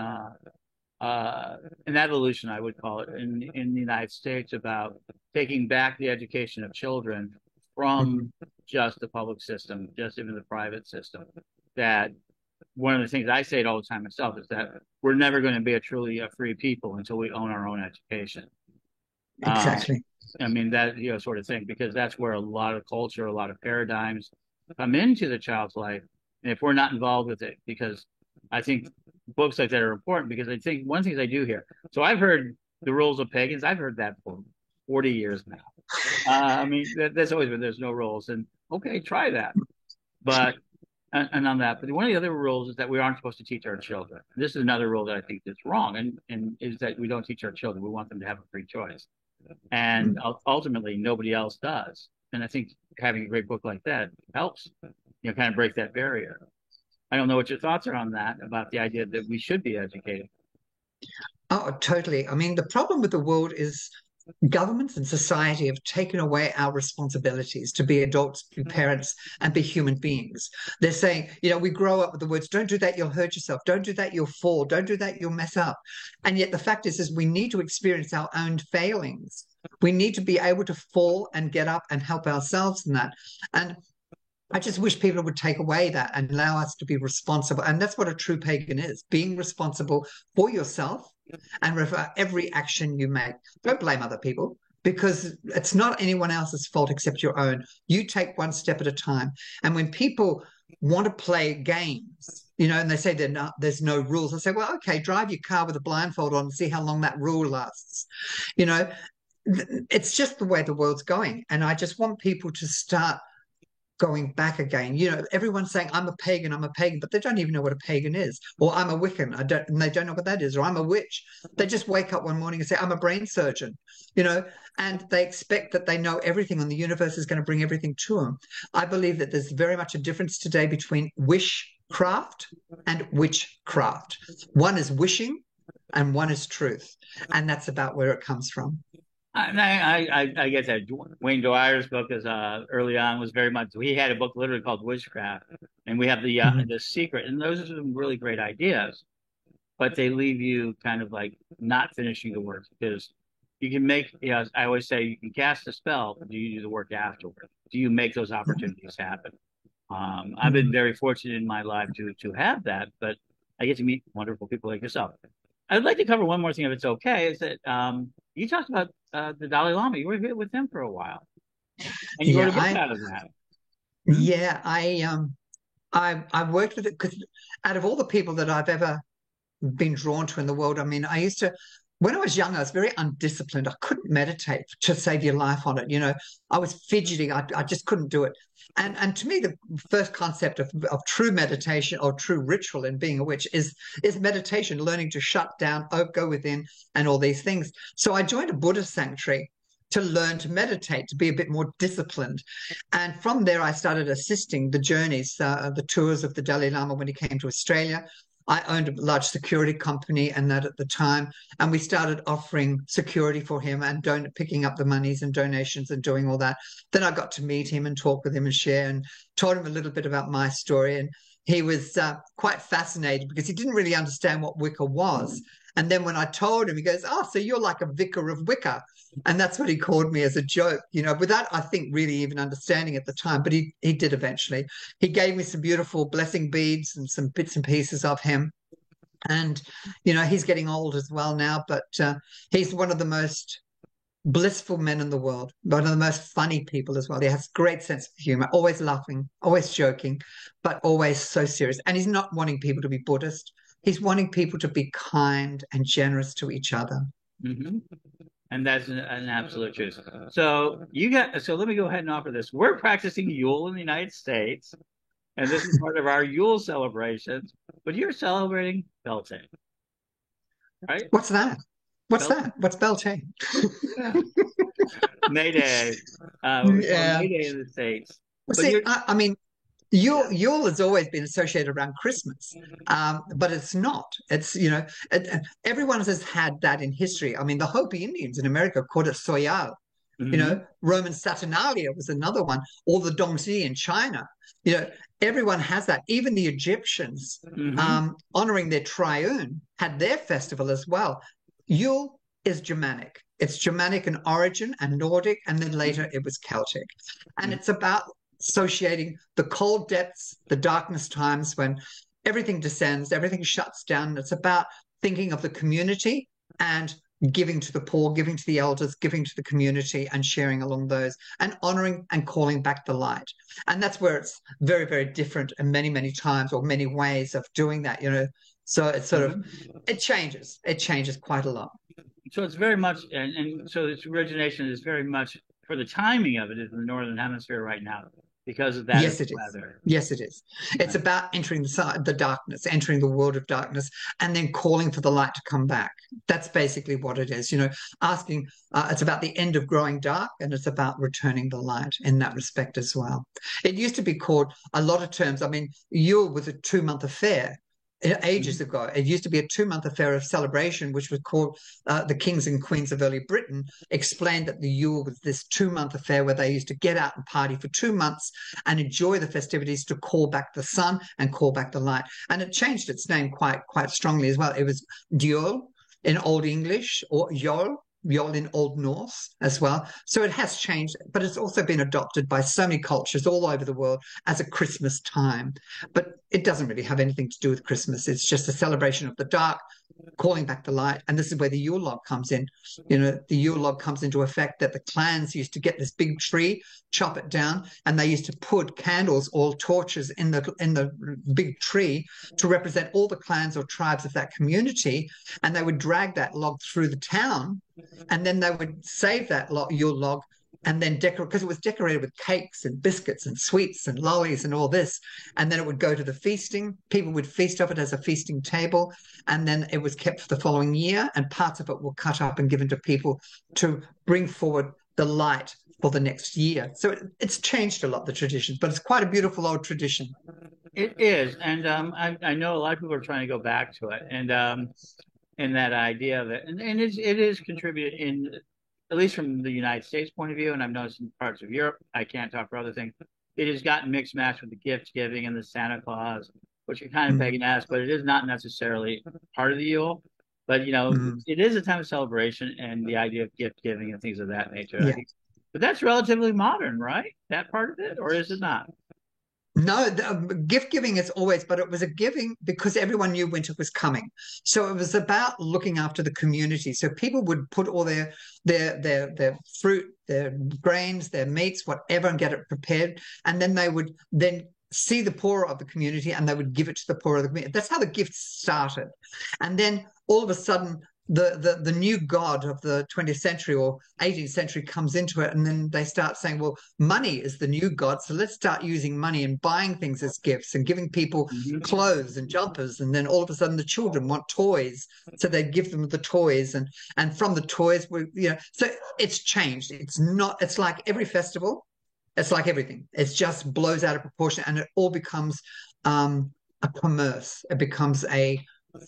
an evolution, I would call it, in the United States about taking back the education of children from just the public system, just even the private system. That one of the things I say it all the time myself is that we're never going to be a truly free people until we own our own education. Exactly. I mean, that, sort of thing, because that's where a lot of culture, a lot of paradigms come into the child's life. And if we're not involved with it, because I think books like that are important, because I think one of the things I do here. So I've heard the rules of pagans. I've heard that for 40 years now. I mean, that's always been there's no rules. And okay, try that. But, and on that, but one of the other rules is that we aren't supposed to teach our children. This is another rule that I think is wrong, and is that we don't teach our children. We want them to have a free choice. And ultimately, nobody else does. And I think having a great book like that helps, kind of break that barrier. I don't know what your thoughts are on that, about the idea that we should be educated. Oh, totally. I mean, the problem with the world is governments and society have taken away our responsibilities to be adults, be parents, and be human beings. They're saying, we grow up with the words, don't do that, you'll hurt yourself. Don't do that, you'll fall. Don't do that, you'll mess up. And yet the fact is we need to experience our own failings. We need to be able to fall and get up and help ourselves in that. And I just wish people would take away that and allow us to be responsible. And that's what a true pagan is, being responsible for yourself and for every action you make. Don't blame other people because it's not anyone else's fault except your own. You take one step at a time. And when people want to play games, and they say there's no rules, I say, well, okay, drive your car with a blindfold on and see how long that rule lasts. It's just the way the world's going. And I just want people to start going back again. Everyone's saying I'm a pagan, but they don't even know what a pagan is. Or I'm a Wiccan, and they don't know what that is. Or I'm a witch. They just wake up one morning and say I'm a brain surgeon, and they expect that they know everything and the universe is going to bring everything to them. I believe that there's very much a difference today between wishcraft and witchcraft. One is wishing and one is truth, and that's about where it comes from. I get that. Wayne Dwyer's book is early on was very much. He had a book literally called Witchcraft, and we have the Secret, and those are some really great ideas, but they leave you kind of like not finishing the work because you can make. I always say you can cast a spell, but do you do the work afterward? Do you make those opportunities happen? I've been very fortunate in my life to have that, but I get to meet wonderful people like yourself. I'd like to cover one more thing, if it's okay. Is that you talked about the Dalai Lama? You were with him for a while, and you wrote Yeah, a book out of that. Hmm? yeah, I worked with it because out of all the people that I've ever been drawn to in the world, I mean, I used to, when I was young, I was very undisciplined. I couldn't meditate to save your life on it. I was fidgeting. I just couldn't do it. And to me, the first concept of true meditation or true ritual in being a witch is meditation, learning to shut down, go within, and all these things. So I joined a Buddhist sanctuary to learn to meditate, to be a bit more disciplined. And from there, I started assisting the journeys, the tours of the Dalai Lama when he came to Australia. I owned a large security company and that at the time, and we started offering security for him and picking up the monies and donations and doing all that. Then I got to meet him and talk with him and share and told him a little bit about my story. And he was quite fascinated because he didn't really understand what Wicca was. And then when I told him, he goes, "Oh, so you're like a vicar of Wicca." And that's what he called me as a joke, without, I think, really even understanding at the time. But he did eventually. He gave me some beautiful blessing beads and some bits and pieces of him. And, he's getting old as well now, but he's one of the most blissful men in the world, one of the most funny people as well. He has great sense of humor, always laughing, always joking, but always so serious. And he's not wanting people to be Buddhist. He's wanting people to be kind and generous to each other. Mm-hmm. And that's an absolute truth. So let me go ahead and offer this. We're practicing Yule in the United States, and this is part of our Yule celebrations. But you're celebrating Beltane, right? What's that? What's Beltane. that? What's Beltane? May Day. Yeah. May Day in the States. Well, see, I mean, Yule has always been associated around Christmas, but it's not. It's, everyone has had that in history. I mean, the Hopi Indians in America called it Soyal. Mm-hmm. Roman Saturnalia was another one, or the Dongzhi in China. Everyone has that. Even the Egyptians, honoring their triune, had their festival as well. Yule is Germanic. It's Germanic in origin and Nordic, and then later it was Celtic. And it's about associating the cold depths, the darkness times when everything descends, everything shuts down. It's about thinking of the community and giving to the poor, giving to the elders, giving to the community, and sharing along those, and honoring and calling back the light. And that's where it's very, very different in many, many times or many ways of doing that, So it's sort of, it changes. It changes quite a lot. So it's very much, and so its origination is very much, for the timing of it, is in the Northern Hemisphere right now. Because of that, yes, it is. Yes, it is. It's about entering the darkness, entering the world of darkness, and then calling for the light to come back. That's basically what it is. Asking. It's about the end of growing dark, and it's about returning the light in that respect as well. It used to be called a lot of terms. I mean, Yule was a 2-month affair. Ages ago, it used to be a 2-month affair of celebration, which was called the kings and queens of early Britain explained that the Yule was this 2-month affair where they used to get out and party for 2 months and enjoy the festivities to call back the sun and call back the light. And it changed its name quite strongly as well. It was Diol in Old English, or Yol in Old Norse as well. So it has changed, but it's also been adopted by so many cultures all over the world as a Christmas time. But it doesn't really have anything to do with Christmas. It's just a celebration of the dark, calling back the light. And this is where the Yule log comes in. The Yule log comes into effect that the clans used to get this big tree, chop it down, and they used to put candles or torches in the big tree to represent all the clans or tribes of that community. And they would drag that log through the town, and then they would save that Yule log and then decorate, because it was decorated with cakes and biscuits and sweets and lollies and all this. And then it would go to the feasting. People would feast off it as a feasting table. And then it was kept for the following year. And parts of it were cut up and given to people to bring forward the light for the next year. So it's changed a lot, the traditions, but it's quite a beautiful old tradition. It is. And I know a lot of people are trying to go back to it. And that idea of it. And it is contributed in, at least from the United States point of view, and I've noticed in parts of Europe, I can't talk for other things, it has gotten mixed match with the gift giving and the Santa Claus, which are kind of pagan-esque, but it is not necessarily part of the Yule. But, it is a time of celebration and the idea of gift giving and things of that nature. Yeah. But that's relatively modern, right? That part of it, or is it not? No, the, gift giving is always, but it was a giving because everyone knew winter was coming. So it was about looking after the community. So people would put all their fruit, their grains, their meats, whatever, and get it prepared, and then they would then see the poorer of the community and they would give it to the poorer of the community. That's how the gifts started, and then all of a sudden the new god of the 20th century or 18th century comes into it, and then they start saying, well, money is the new god, so let's start using money and buying things as gifts and giving people clothes and jumpers, and then all of a sudden the children want toys, so they give them the toys, and from the toys so it's changed. It's not, it's like every festival, it's like everything, it just blows out of proportion, and it all becomes a commerce. It becomes a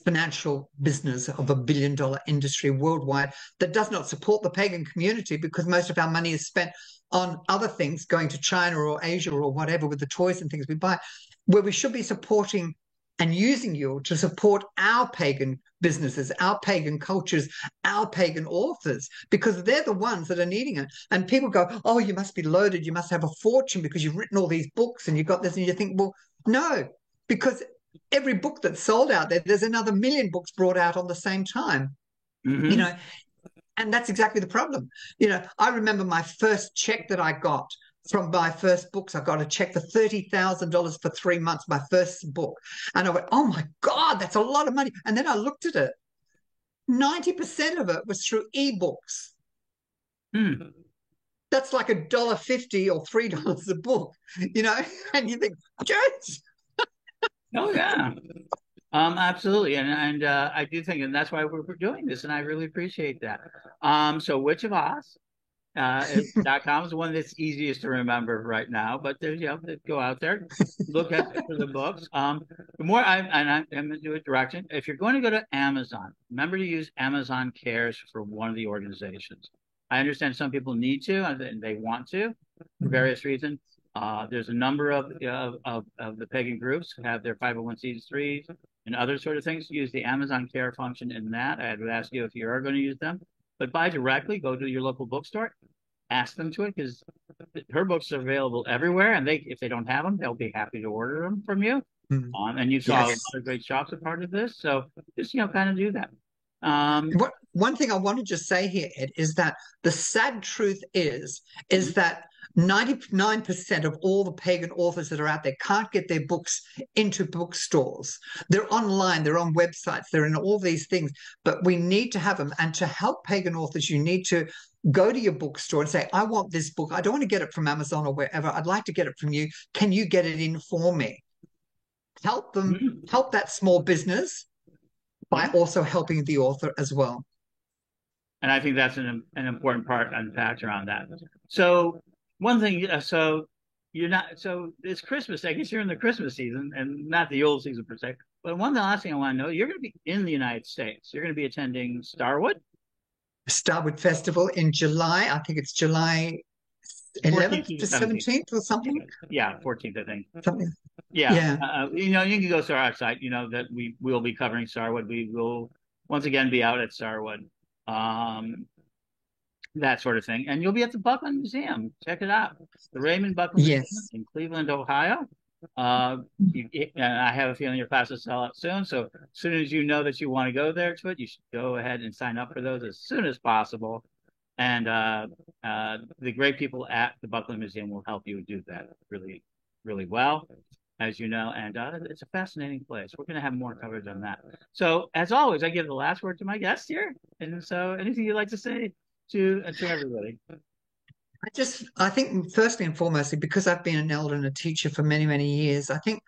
financial business of $1 billion industry worldwide that does not support the pagan community, because most of our money is spent on other things, going to China or Asia or whatever with the toys and things we buy, where we should be supporting and using you to support our pagan businesses, our pagan cultures, our pagan authors, because they're the ones that are needing it. And people go, oh, you must be loaded, you must have a fortune because you've written all these books and you've got this, and you think, well, no, because every book that's sold out there, there's another million books brought out on the same time. And that's exactly the problem. I remember my first check that I got from my first books. I got a check for $30,000 for 3 months, my first book. And I went, oh my God, that's a lot of money. And then I looked at it. 90% of it was through ebooks. That's like $1.50 or $3 a book, and you think, James. Oh yeah, absolutely, and I do think, and that's why we're doing this, and I really appreciate that. So Witch of Oz .com is the one that's easiest to remember right now, but there's go out there, look at for the books. The more I'm going to do a direction. If you're going to go to Amazon, remember to use Amazon Cares for one of the organizations. I understand some people need to and they want to for various reasons. There's a number of the pagan groups who have their 501c3s and other sort of things. Use the Amazon Care function in that. I would ask you if you are going to use them, but buy directly. Go to your local bookstore, ask them to it, because her books are available everywhere, and if they don't have them, they'll be happy to order them from you. And you saw a lot of great shops a part of this, so just kind of do that. One thing I want to just say here, Ed, is that the sad truth is that 99% of all the pagan authors that are out there can't get their books into bookstores. They're online, they're on websites, they're in all these things, but we need to have them. And to help pagan authors, you need to go to your bookstore and say, I want this book. I don't want to get it from Amazon or wherever. I'd like to get it from you. Can you get it in for me? Help them, help that small business by also helping the author as well. And I think that's an important part and factor on that. So one thing, so you're not, so it's Christmas. I guess you're in the Christmas season and not the old season per se. But one last thing I want to know, you're going to be in the United States. You're going to be attending Starwood. Starwood Festival in July. I think it's July 11th to 17th or something. Yeah, 14th, I think. Something. Yeah. You can go to our website, that we will be covering Starwood. We will once again be out at Starwood. That sort of thing. And you'll be at the Buckland Museum. Check it out. The Raymond Buckland Museum in Cleveland, Ohio. I have a feeling your class will sell out soon. So as soon as you know that you want to go there to it, you should go ahead and sign up for those as soon as possible. And the great people at the Buckland Museum will help you do that really, really well, as you know. And it's a fascinating place. We're going to have more coverage on that. So as always, I give the last word to my guest here. And so anything you'd like to say to everybody? I think firstly and foremostly, because I've been an elder and a teacher for many, many years, I think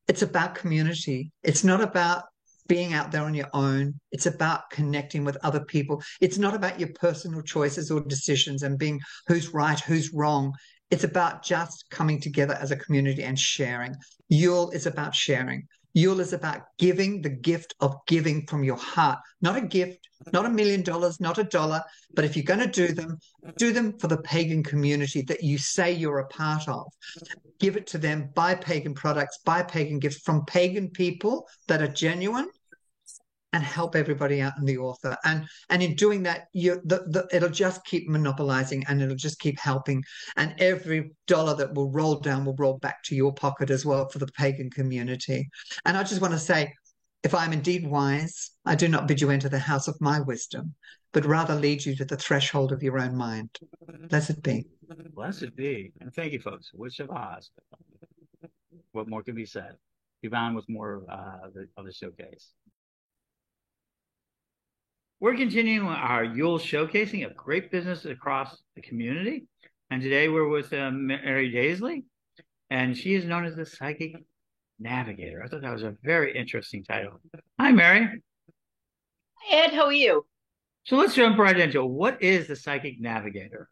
it's about community. It's not about being out there on your own. It's about connecting with other people. It's not about your personal choices or decisions and being who's right, who's wrong. It's about just coming together as a community and sharing. Yule is about sharing. Yule is about giving the gift of giving from your heart, not a gift, not $1 million, not $1, but if you're going to do them for the pagan community that you say you're a part of. Give it to them, buy pagan products, buy pagan gifts from pagan people that are genuine, and help everybody out and the author. And in doing that, it'll just keep monopolizing and it'll just keep helping. And every dollar that will roll down will roll back to your pocket as well for the pagan community. And I just want to say, if I am indeed wise, I do not bid you enter the house of my wisdom, but rather lead you to the threshold of your own mind. Blessed be. Blessed be. And thank you, folks. Witch of Oz. What more can be said? Be on with more of the showcase. We're continuing our Yule showcasing of great business across the community. And today we're with Mary Daisley, and she is known as the Psychic Navigator. I thought that was a very interesting title. Hi, Mary. Hi, Ed. How are you? So let's jump right into it. What is the Psychic Navigator?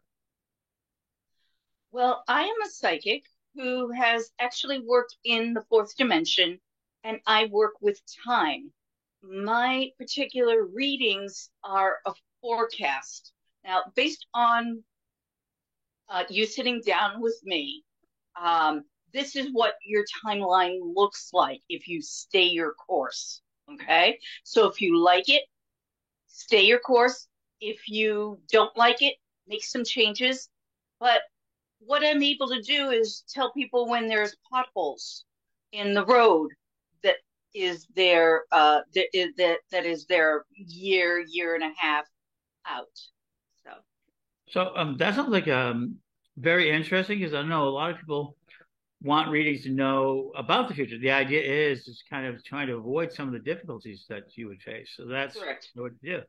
Well, I am a psychic who has actually worked in the fourth dimension, and I work with time. My particular readings are a forecast. Now, based on you sitting down with me, this is what your timeline looks like if you stay your course. Okay? So if you like it, stay your course. If you don't like it, make some changes. But what I'm able to do is tell people when there's potholes in the road that is their that is their year and a half out. So that sounds like very interesting, because I know a lot of people want readings to know about the future. The idea is just kind of trying to avoid some of the difficulties that you would face. So that's correct. What to do.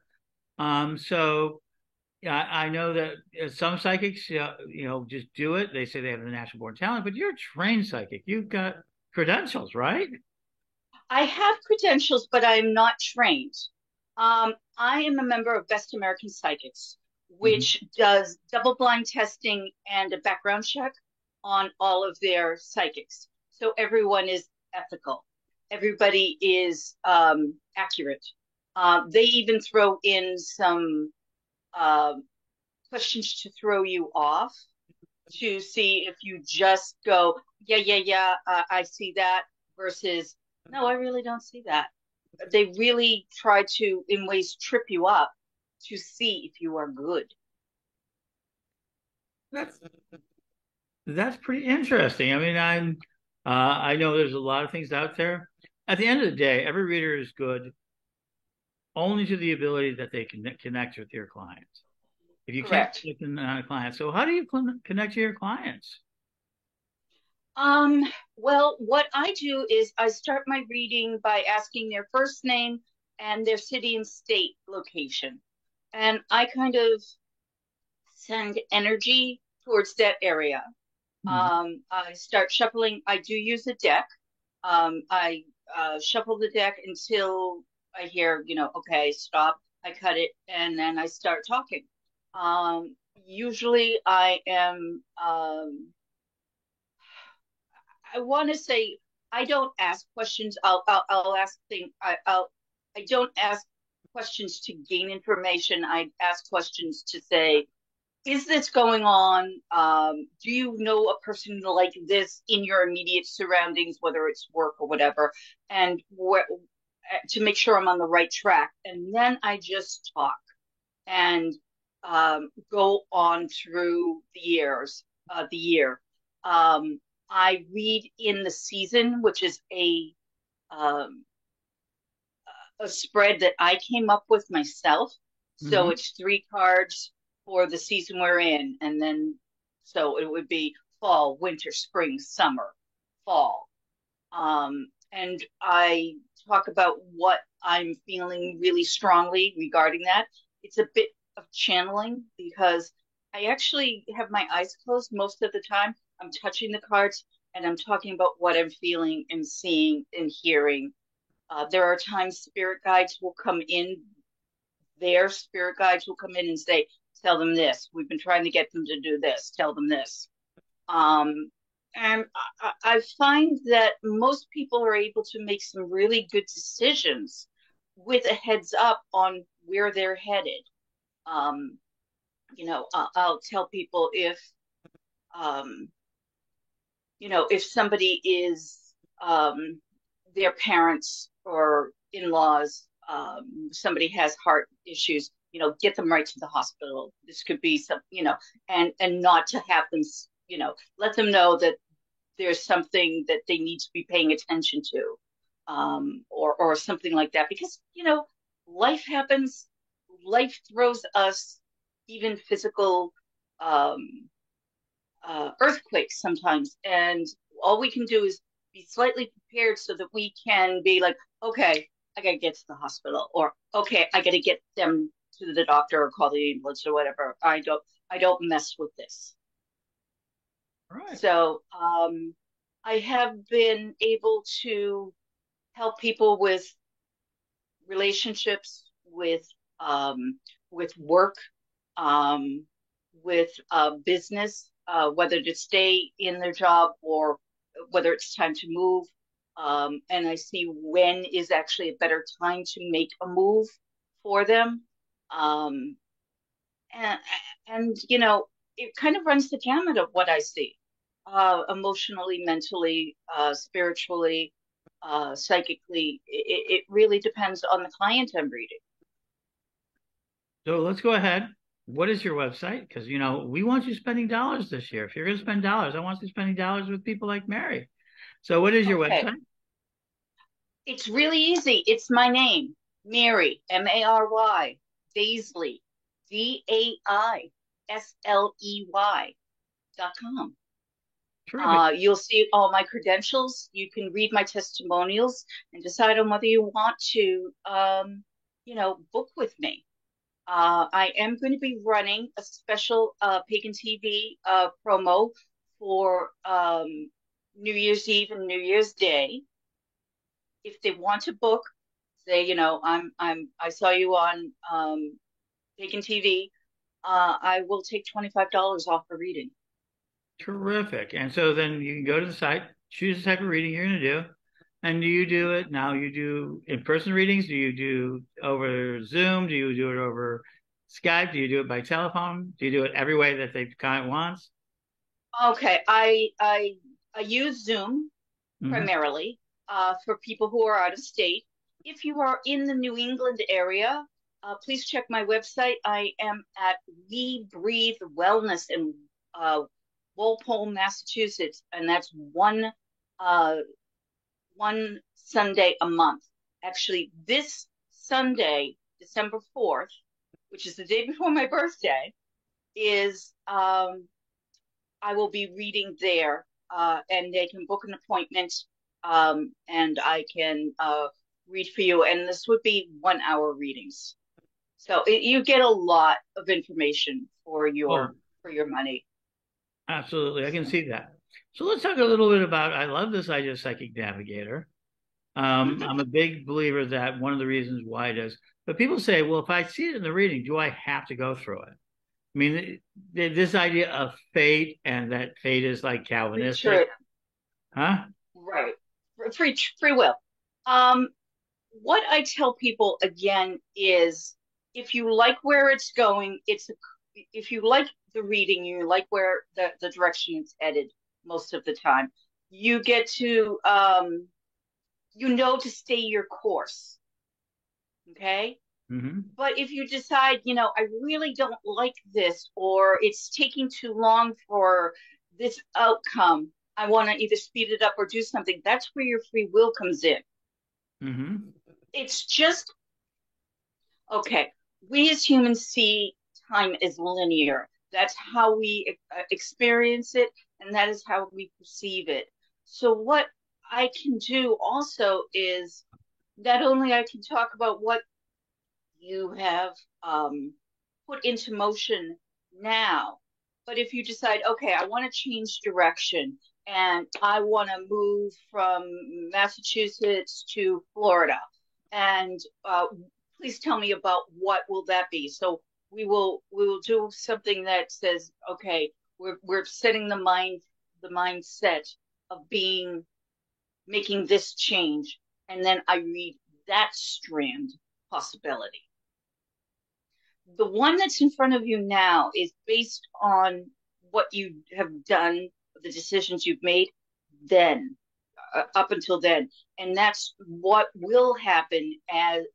So yeah, I know that some psychics, just do it. They say they have the natural born talent, but you're a trained psychic. You've got credentials, right? I have credentials, but I'm not trained. I am a member of Best American Psychics, which does double-blind testing and a background check on all of their psychics. So everyone is ethical. Everybody is accurate. They even throw in some questions to throw you off to see if you just go, yeah, I see that, versus, no, I really don't see that. They really try to, in ways, trip you up to see if you are good. That's pretty interesting. I mean, I know there's a lot of things out there. At the end of the day, every reader is good only to the ability that they can connect with your clients. If you can't connect with a client, so how do you connect to your clients? Well, what I do is I start my reading by asking their first name and their city and state location. And I kind of send energy towards that area. I start shuffling. I do use a deck. I shuffle the deck until I hear, okay, stop. I cut it, and then I start talking. Usually I am, I want to say, I don't ask questions. I'll ask things. I don't ask questions to gain information. I ask questions to say, is this going on? Do you know a person like this in your immediate surroundings, whether it's work or whatever? And to make sure I'm on the right track. And then I just talk and go on through the year. I read in the season, which is a spread that I came up with myself. So it's 3 cards for the season we're in, and then so it would be fall, winter, spring, summer, fall. And I talk about what I'm feeling really strongly regarding that. It's a bit of channeling, because I actually have my eyes closed most of the time. I'm touching the cards and I'm talking about what I'm feeling and seeing and hearing. There are times spirit guides will come in. Their spirit guides will come in and say, tell them this. We've been trying to get them to do this. Tell them this. And I find that most people are able to make some really good decisions with a heads up on where they're headed. I'll tell people if somebody is their parents or in-laws somebody has heart issues, get them right to the hospital. This could be some, and not to have them, let them know that there's something that they need to be paying attention to, or something like that. Because, life happens, life throws us even physical earthquakes sometimes. And all we can do is be slightly prepared so that we can be like, okay, I got to get to the hospital, or okay, I got to get them to the doctor or call the ambulance or whatever. I don't mess with this. Right. So I have been able to help people with relationships, with work, with business, whether to stay in their job or whether it's time to move. And I see when is actually a better time to make a move for them. And it kind of runs the gamut of what I see, emotionally, mentally, spiritually, psychically. It really depends on the client I'm reading. So let's go ahead. What is your website? Because, we want you spending dollars this year. If you're going to spend dollars, I want you spending dollars with people like Mary. So what is your website? It's really easy. It's my name, Mary, Mary, Daisley, DAISLEY.com. You'll see all my credentials. You can read my testimonials and decide on whether you want to, book with me. I am going to be running a special Pagan TV promo for New Year's Eve and New Year's Day. If they want to book, say, I saw you on Pagan TV. I will take $25 off a reading. Terrific. And so then you can go to the site, choose the type of reading you're going to do. And do you do it now? You do in-person readings? Do you do over Zoom? Do you do it over Skype? Do you do it by telephone? Do you do it every way that the client wants? Okay, I use Zoom primarily for people who are out of state. If you are in the New England area, please check my website. I am at We Breathe Wellness in Walpole, Massachusetts, and that's one Sunday a month. Actually, this Sunday, December 4th, which is the day before my birthday, is I will be reading there, and they can book an appointment, and I can read for you. And this would be 1 hour readings, so you get a lot of information for your money. Absolutely, I can see that. So let's talk a little bit about, I love this idea of Psychic Navigator. I'm a big believer that one of the reasons why it is, but people say, well, if I see it in the reading, do I have to go through it? I mean, this idea of fate, and that fate is like Calvinistic. Huh? Right. Free will. What I tell people again is, if you like where it's going, if you like the reading, you like where the direction it's headed most of the time, you get to, to stay your course. Okay. Mm-hmm. But if you decide, I really don't like this, or it's taking too long for this outcome, I want to either speed it up or do something, that's where your free will comes in. Mm-hmm. It's just, okay, we as humans see time as linear. That's how we experience it, and that is how we perceive it. So what I can do also is, not only I can talk about what you have put into motion now, but if you decide, okay, I want to change direction and I want to move from Massachusetts to Florida, and please tell me about what will that be. So we will do something that says, okay, we're setting the mindset of making this change, and then I read that strand possibility. The one that's in front of you now is based on what you have done, the decisions you've made. Then up until then, and that's what will happen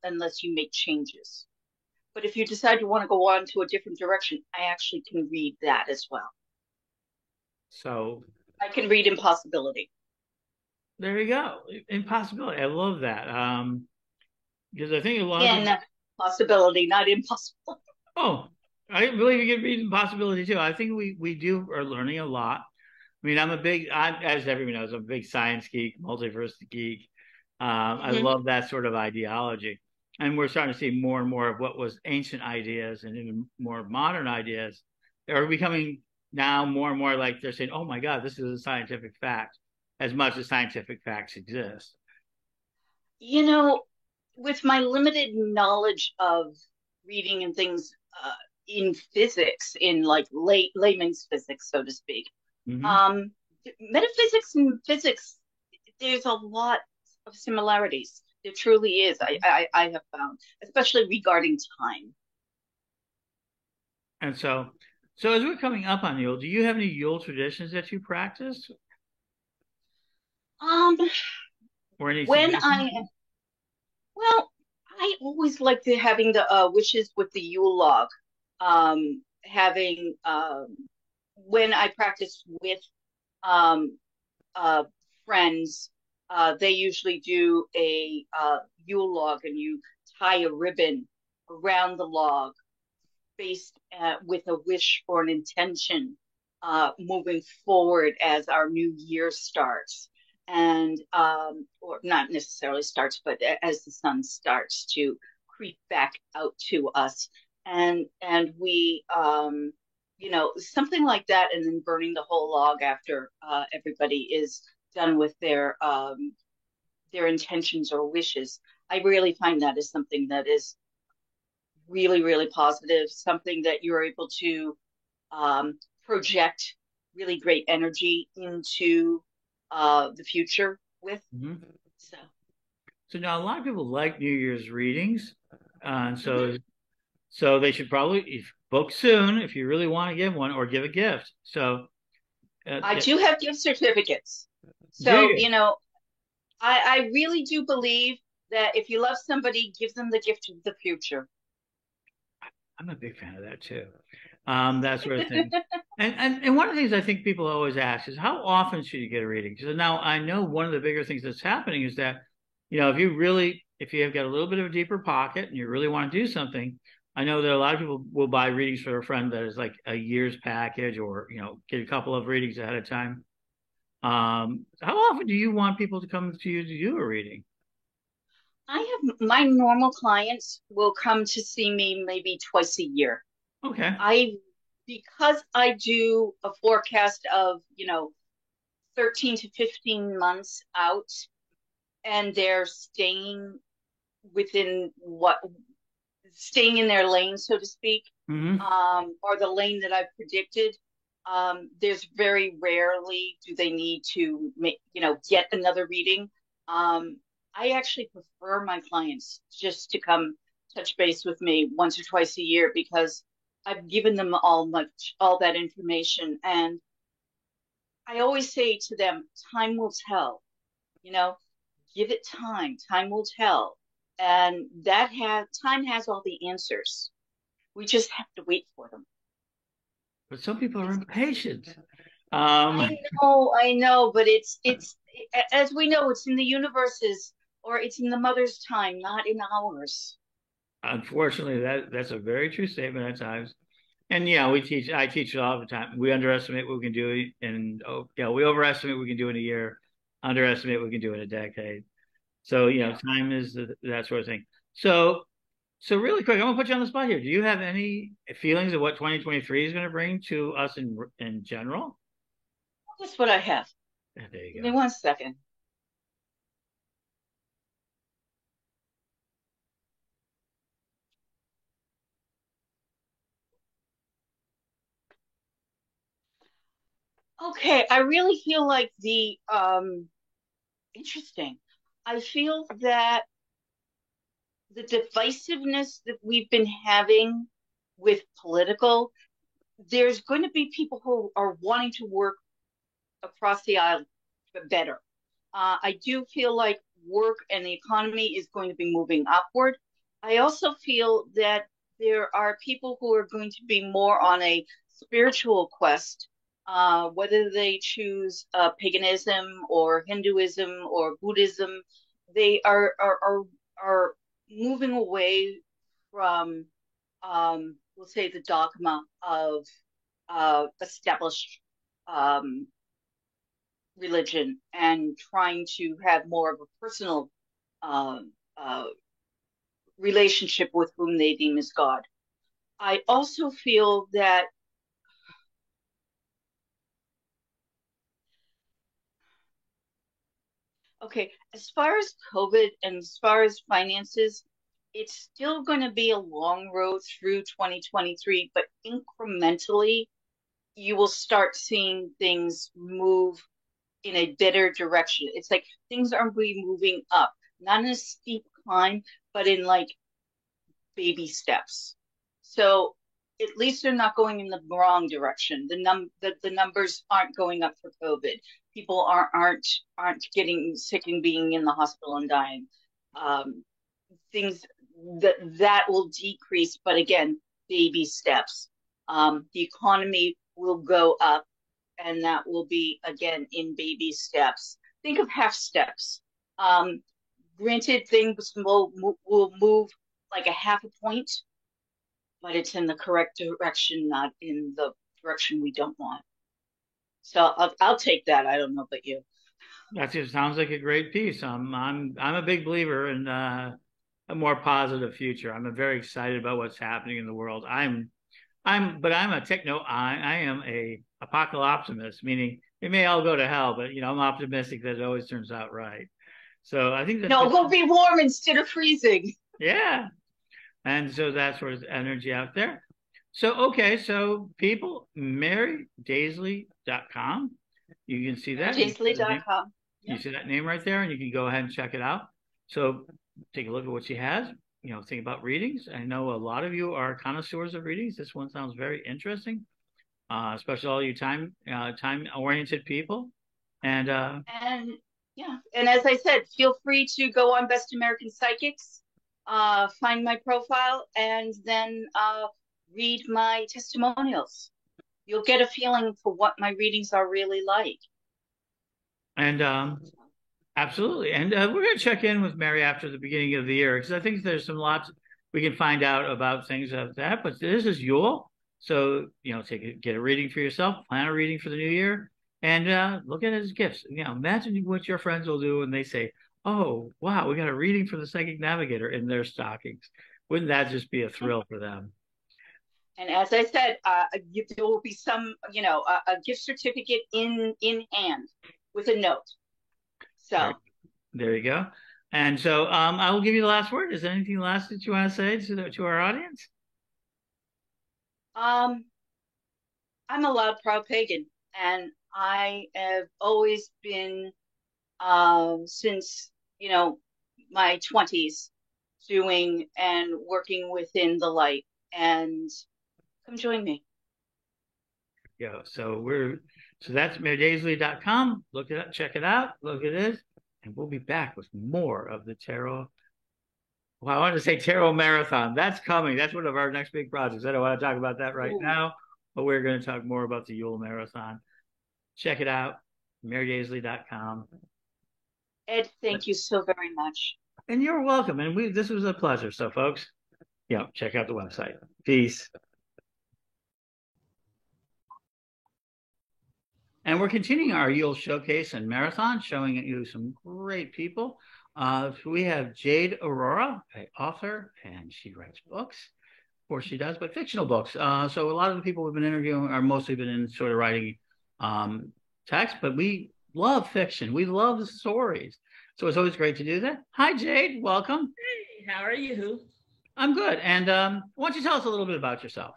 unless you make changes. But if you decide you want to go on to a different direction, I actually can read that as well. So I can read impossibility. there you go. Impossibility. I love that. Because I think a lot Again, of possibility, not impossible. oh, I believe you can read impossibility too. I think we are learning a lot. I mean, as everyone knows, I'm a big science geek, multiverse geek. I love that sort of ideology. And we're starting to see more and more of what was ancient ideas and even more modern ideas are becoming now more and more like they're saying, oh my God, this is a scientific fact, as much as scientific facts exist. You know, with my limited knowledge of reading and things in physics, in like layman's physics, so to speak, metaphysics and physics, there's a lot of similarities. There truly is. I have found, especially regarding time. And so as we're coming up on Yule, do you have any Yule traditions that you practice? Or any When suggestions? well, I always like having the wishes with the Yule log. Having when I practice with um, friends, they usually do a Yule log, and you tie a ribbon around the log based with a wish or an intention moving forward as our new year starts. And or not necessarily starts, but as the sun starts to creep back out to us, and we something like that, and then burning the whole log after everybody is done with their intentions or wishes. I really find that is something that is really, really positive, something that you're able to project really great energy into the future with. So now a lot of people like New Year's readings, and so they should probably book soon if you really want to give one or give a gift. So I do have gift certificates. Do So, you? I really do believe that if you love somebody, give them the gift of the future. I'm a big fan of that too. That sort of thing. And one of the things I think people always ask is how often should you get a reading? So now I know one of the bigger things that's happening is that, if you have got a little bit of a deeper pocket and you really want to do something, I know that a lot of people will buy readings for a friend that is like a year's package, or, get a couple of readings ahead of time. How often do you want people to come to you to do a reading? I have my normal clients will come to see me maybe twice a year. Okay. Because I do a forecast of, 13 to 15 months out, and they're within staying in their lane, so to speak, or the lane that I've predicted. There's very rarely do they need to get another reading. I actually prefer my clients just to come touch base with me once or twice a year, because I've given them all that information. And I always say to them, time will tell, give it time. Time will tell. And time has all the answers. We just have to wait for them. But some people are impatient. I know, but it's as we know, it's in the universe's, or it's in the mother's time, not in ours. Unfortunately, that's a very true statement at times. And yeah, I teach it all the time. We underestimate what we can do we overestimate what we can do in a year, underestimate what we can do in a decade. So, time is that sort of thing. So really quick, I'm gonna put you on the spot here. Do you have any feelings of what 2023 is going to bring to us in general? That's what I have. There you go. Give me 1 second. Okay, I really feel like interesting. I feel that the divisiveness that we've been having with political, there's going to be people who are wanting to work across the aisle better. I do feel like work and the economy is going to be moving upward. I also feel that there are people who are going to be more on a spiritual quest, whether they choose paganism or Hinduism or Buddhism. They are moving away from, we'll say, the dogma of established um, religion and trying to have more of a personal uh, uh, relationship with whom they deem as God. I also feel that, okay, as far as COVID and as far as finances, it's still going to be a long road through 2023, but incrementally, you will start seeing things move in a better direction. It's like things are moving up, not in a steep climb, but in like baby steps. So at least they're not going in the wrong direction. The numbers aren't going up for COVID. People aren't getting sick and being in the hospital and dying. Um, Things that will decrease, but again, baby steps. The economy will go up, and that will be again in baby steps. Think of half steps. Um, Granted, things will move like a half a point, but it's in the correct direction, not in the direction we don't want. So I'll take that. I don't know about you. That just sounds like a great piece. I'm a big believer in a more positive future. I'm very excited about what's happening in the world. But I'm a techno. I am a apocalyptimist, meaning it may all go to hell, but I'm optimistic that it always turns out right. So I think that's No, we'll be warm instead of freezing. Yeah, and so that's where there's energy out there. So okay, so people, MaryDaisley.com. You can see that. MaryDaisley.com. You see that name right there, and you can go ahead and check it out. So take a look at what she has. Think about readings. I know a lot of you are connoisseurs of readings. This one sounds very interesting, especially all you time oriented people. And yeah, and as I said, feel free to go on Best American Psychics, find my profile, and then read my testimonials. You'll get a feeling for what my readings are really like. And absolutely. And we're going to check in with Mary after the beginning of the year, because I think there's some lots we can find out about things of that. But this is Yule. So, get a reading for yourself, plan a reading for the new year, and look at it as gifts. Imagine what your friends will do when they say, oh, wow, we got a reading for the Psychic Navigator in their stockings. Wouldn't that just be a thrill for them? And as I said, there will be some, a gift certificate in hand with a note. So there you go. And so I will give you the last word. Is there anything last that you want to say to our audience? I'm a loud, proud pagan, and I have always been, since my 20s, doing and working within the light. And come join me. Yeah. So that's MaryDaisley.com. Look it up, check it out, look at it, and we'll be back with more of the tarot. Well, I wanted to say Tarot Marathon. That's coming. That's one of our next big projects. I don't want to talk about that right now, but we're going to talk more about the Yule Marathon. Check it out, MaryDaisley.com. Ed, thank you so very much. And you're welcome. And this was a pleasure. So, folks, check out the website. Peace. And we're continuing our Yule Showcase and Marathon, showing you some great people. We have Jade Aurora, an author, and she writes books. Of course she does, but fictional books. So a lot of the people we've been interviewing are mostly been in sort of writing text, but we love fiction. We love the stories. So it's always great to do that. Hi, Jade. Welcome. Hey, how are you? I'm good. And why don't you tell us a little bit about yourself?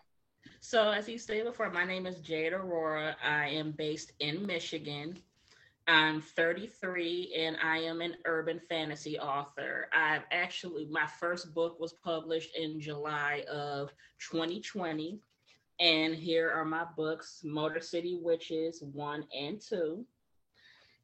So as you stated before, my name is Jade Aurora. I am based in Michigan. I'm 33 and I am an urban fantasy author. My first book was published in July of 2020. And here are my books, Motor City Witches 1 and 2.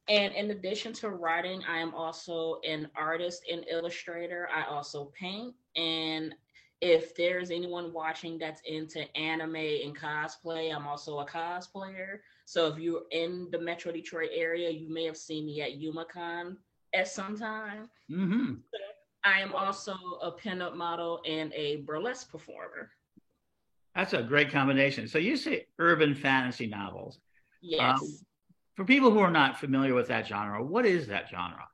And in addition to writing, I am also an artist and illustrator. I also paint. And if there's anyone watching that's into anime and cosplay, I'm also a cosplayer. So if you're in the Metro Detroit area, you may have seen me at YumaCon at some time. Mm-hmm. I am also a pinup model and a burlesque performer. That's a great combination. So you say urban fantasy novels. Yes. For people who are not familiar with that genre, what is that genre?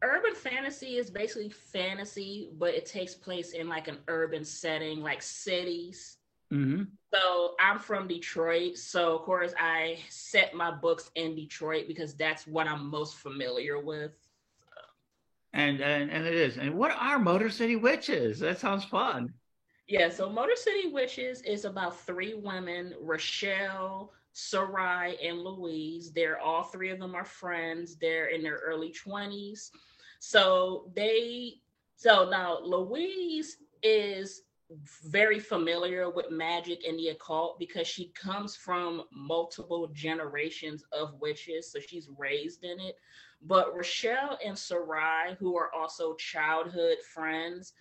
Urban fantasy is basically fantasy, but it takes place in like an urban setting, like cities. Mm-hmm. So I'm from Detroit. So of course I set my books in Detroit because that's what I'm most familiar with. And it is. And what are Motor City Witches? That sounds fun. Yeah, so Motor City Witches is about 3 women, Rochelle, Sarai, and Louise. All 3 of them are friends. They're in their early 20s. So now Louise is very familiar with magic and the occult because she comes from multiple generations of witches. So she's raised in it. But Rochelle and Sarai, who are also childhood friends,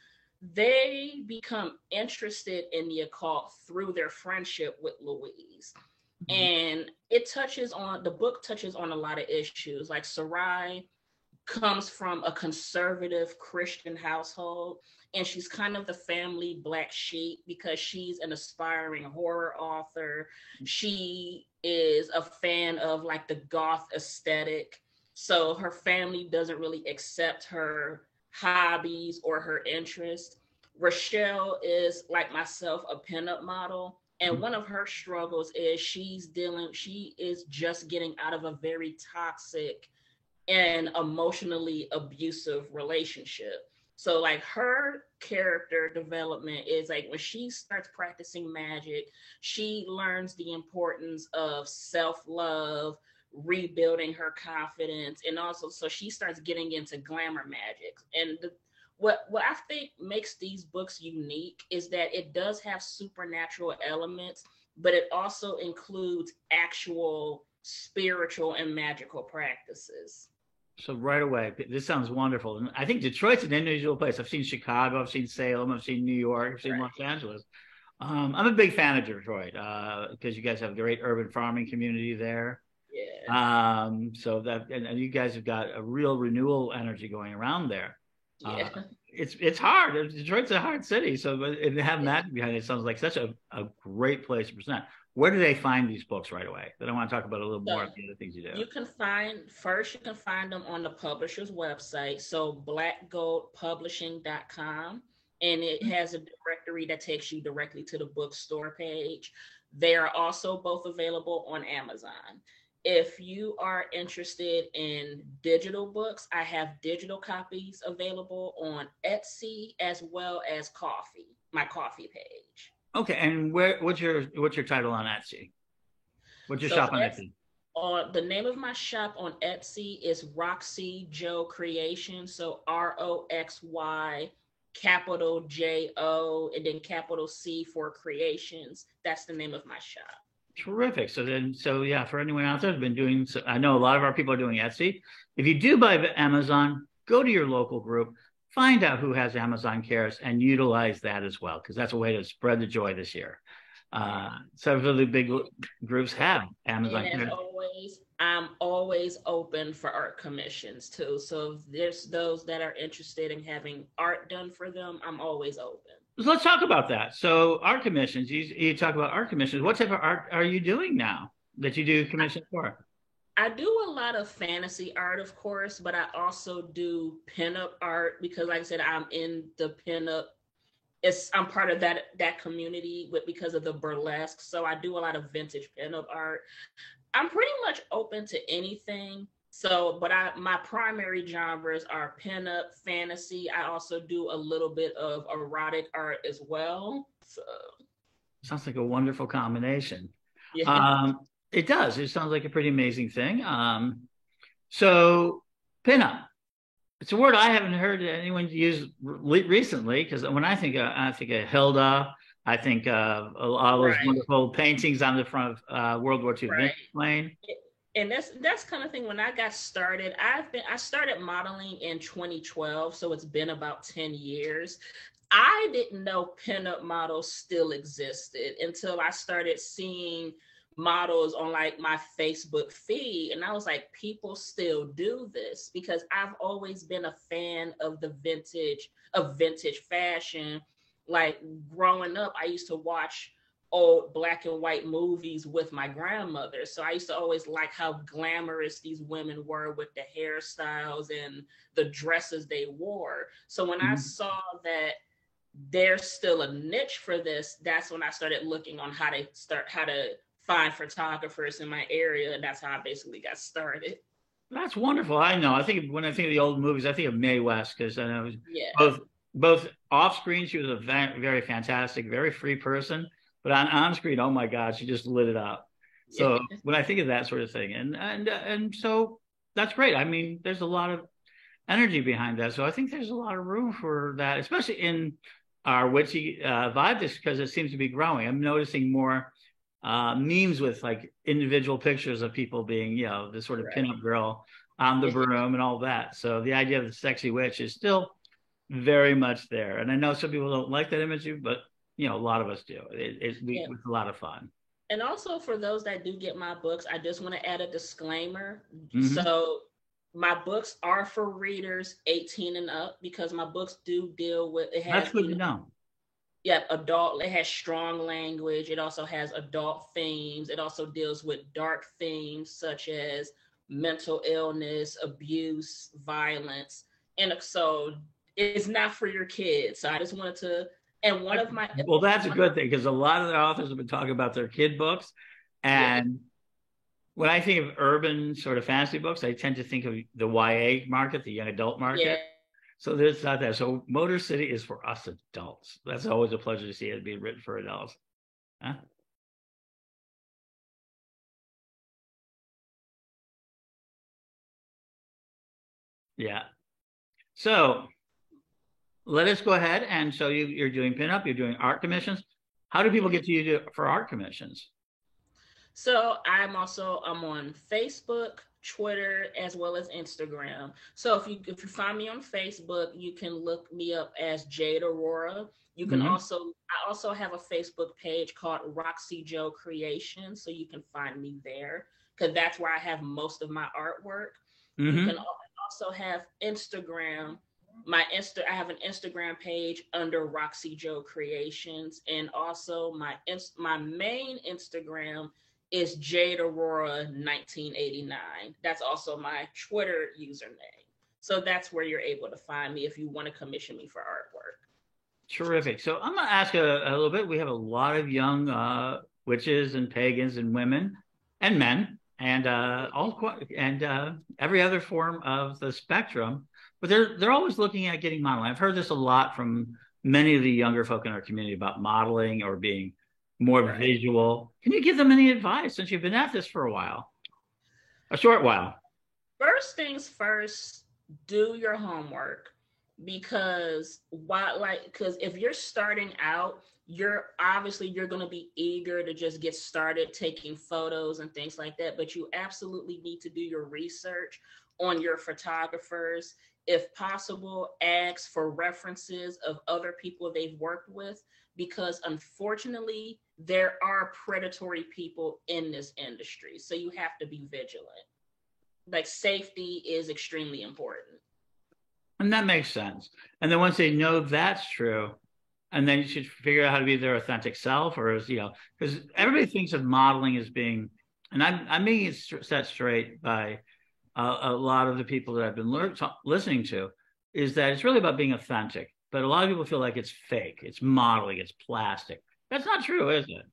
they become interested in the occult through their friendship with Louise. Mm-hmm. And the book touches on a lot of issues. Like Sarai comes from a conservative Christian household, and she's kind of the family black sheep because she's an aspiring horror author. She is a fan of like the goth aesthetic. So her family doesn't really accept her hobbies or her interests. Rochelle is, like myself, a pinup model. And one of her struggles is she is just getting out of a very toxic and emotionally abusive relationship. So like her character development is like when she starts practicing magic, she learns the importance of self-love, rebuilding her confidence, and also so she starts getting into glamour magic. And what I think makes these books unique is that it does have supernatural elements, but it also includes actual spiritual and magical practices. So right away, this sounds wonderful. And I think Detroit's an unusual place. I've seen Chicago, I've seen Salem, I've seen New York, I've seen Los Angeles. I'm a big fan of Detroit because you guys have a great urban farming community there. Yeah. So that and you guys have got a real renewal energy going around there. Yeah. It's hard. Detroit's a hard city, so and having that behind it sounds like such a great place to present. Where do they find these books right away? Then I want to talk about a little more of the other things you do. You can find them on the publisher's website, so blackgoldpublishing.com, and it has a directory that takes you directly to the bookstore page. They are also both available on Amazon. If you are interested in digital books, I have digital copies available on Etsy as well as my Ko-fi page. Okay, and what's your title on Etsy? What's your shop on Etsy? The name of my shop on Etsy is Roxy Joe Creation. So ROXY capital JO and then capital C for Creations. That's the name of my shop. Terrific. So yeah, for anyone out there who's been doing, I know a lot of our people are doing Etsy. If you do buy Amazon, go to your local group, find out who has Amazon Cares, and utilize that as well, because that's a way to spread the joy this year. Several of the big groups have Amazon Cares. As always, I'm always open for art commissions too. So if there's those that are interested in having art done for them, I'm always open. So let's talk about that. So art commissions, you talk about art commissions. What type of art are you doing now that you do commissions for? I do a lot of fantasy art, of course, but I also do pinup art because, like I said, I'm in the pinup. I'm part of that community because of the burlesque. So I do a lot of vintage pinup art. I'm pretty much open to anything. So, but my primary genres are pinup, fantasy. I also do a little bit of erotic art as well. So sounds like a wonderful combination. Yeah. It does. It sounds like a pretty amazing thing. So pinup. It's a word I haven't heard anyone use recently, because when I think of Hilda, I think of a lot of those wonderful paintings on the front of World War II plane. And that's kind of thing. When I got started, I started modeling in 2012, so it's been about 10 years. I didn't know pinup models still existed until I started seeing models on like my Facebook feed, and I was like, people still do this, because I've always been a fan of vintage fashion. Like growing up, I used to watch old black and white movies with my grandmother. So I used to always like how glamorous these women were with the hairstyles and the dresses they wore. So when I saw that there's still a niche for this, that's when I started looking on how to find photographers in my area. And that's how I basically got started. That's wonderful. I know. I think when I think of the old movies, I think of Mae West, because I know Yeah. both off screen, she was a very fantastic, very free person, but on screen, oh my God, she just lit it up. So when I think of that sort of thing, and so that's great. I mean, there's a lot of energy behind that, so I think there's a lot of room for that, especially in our witchy vibe, just because it seems to be growing. I'm noticing more memes with like individual pictures of people being, you know, the sort of pinup girl on the broom and all that. So the idea of the sexy witch is still very much there. And I know some people don't like that imagery, but you know, a lot of us do. It's a lot of fun. And also for those that do get my books, I just want to add a disclaimer. Mm-hmm. So my books are for readers 18 and up, because my books do deal with it. That's good to know. Yep, adult. It has strong language. It also has adult themes. It also deals with dark themes such as mental illness, abuse, violence, and so it's not for your kids. So I just wanted to. And one of my that's a good thing, because a lot of the authors have been talking about their kid books, and when I think of urban sort of fantasy books, I tend to think of the YA market, the young adult market. Yeah. So there's not that. So Motor City is for us adults. That's always a pleasure to see it being written for adults. Huh? Yeah. So let us go ahead. And so you're doing pinup, you're doing art commissions. How do people get to you for art commissions? So I'm on Facebook, Twitter, as well as Instagram. So if you find me on Facebook, you can look me up as Jade Aurora. You can I also have a Facebook page called Roxy Joe Creation, so you can find me there, because that's where I have most of my artwork. You can also have Instagram. I have an Instagram page under Roxy Joe Creations, and also my main Instagram is Jade Aurora 1989. That's also my Twitter username. So that's where you're able to find me if you want to commission me for artwork. Terrific. So I'm going to ask a little bit. We have a lot of young witches and pagans and women and men and every other form of the spectrum, but they're always looking at getting modeling. I've heard this a lot from many of the younger folk in our community about modeling or being more visual. Can you give them any advice, since you've been at this for a short while? First things first, do your homework, because if you're starting out, you're going to be eager to just get started taking photos and things like that, but you absolutely need to do your research on your photographers. If possible, ask for references of other people they've worked with, because unfortunately, there are predatory people in this industry. So you have to be vigilant. Like, safety is extremely important. And that makes sense. And then once they know that's true, and then you should figure out how to be their authentic self, or as, you know, because everybody thinks of modeling as being, and I'm making it set straight by a lot of the people that I've been listening to, is that it's really about being authentic. But a lot of people feel like it's fake, it's modeling, it's plastic. That's not true, is it?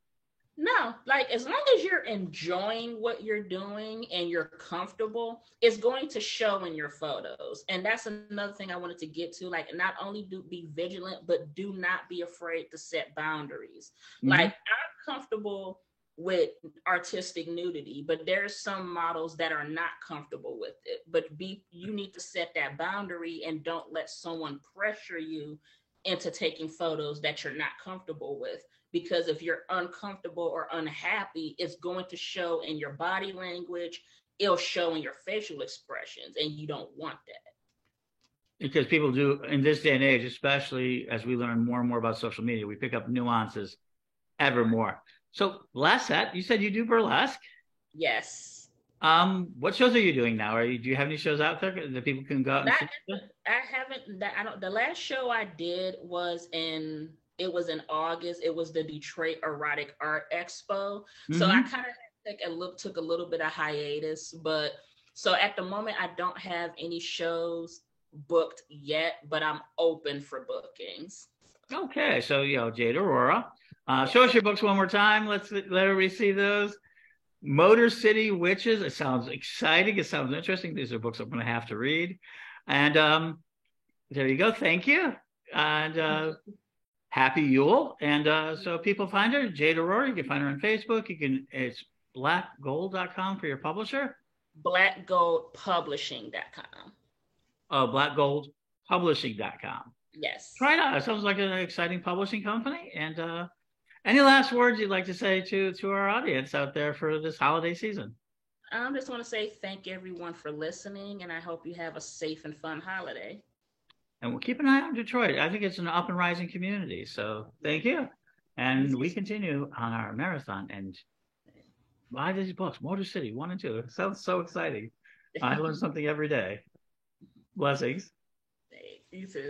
No, like, as long as you're enjoying what you're doing and you're comfortable, it's going to show in your photos. And that's another thing I wanted to get to. Like, not only be vigilant, but do not be afraid to set boundaries. Like, I'm comfortable with artistic nudity, but there's some models that are not comfortable with it. But you need to set that boundary, and don't let someone pressure you into taking photos that you're not comfortable with. Because if you're uncomfortable or unhappy, it's going to show in your body language it'll show in your facial expressions, and you don't want that. Because people do, in this day and age, especially as we learn more and more about social media, we pick up nuances ever more. So last set, you said you do burlesque. Yes. What shows are you doing now? Do you have any shows out there that people can go out and see? I haven't. The last show I did was in August. It was the Detroit Erotic Art Expo. Mm-hmm. So I kind of took a little bit of hiatus, but so at the moment I don't have any shows booked yet, but I'm open for bookings. Okay, so Jade Aurora, show us your books one more time. Let everybody see those. Motor City Witches. It sounds exciting. It sounds interesting. These are books I'm going to have to read. And there you go. Thank you. And happy Yule. And so people find her, Jade Aurora. You can find her on Facebook. It's blackgold.com for your publisher. Blackgoldpublishing.com. Oh, blackgoldpublishing.com. Yes. Try it out. It sounds like an exciting publishing company. And any last words you'd like to say to our audience out there for this holiday season? I just want to say thank everyone for listening, and I hope you have a safe and fun holiday. And we'll keep an eye on Detroit. I think it's an up and rising community. So thank you. And we continue on our marathon and buy these books, Motor City 1 and 2. It sounds so exciting. I learn something every day. Blessings. You too.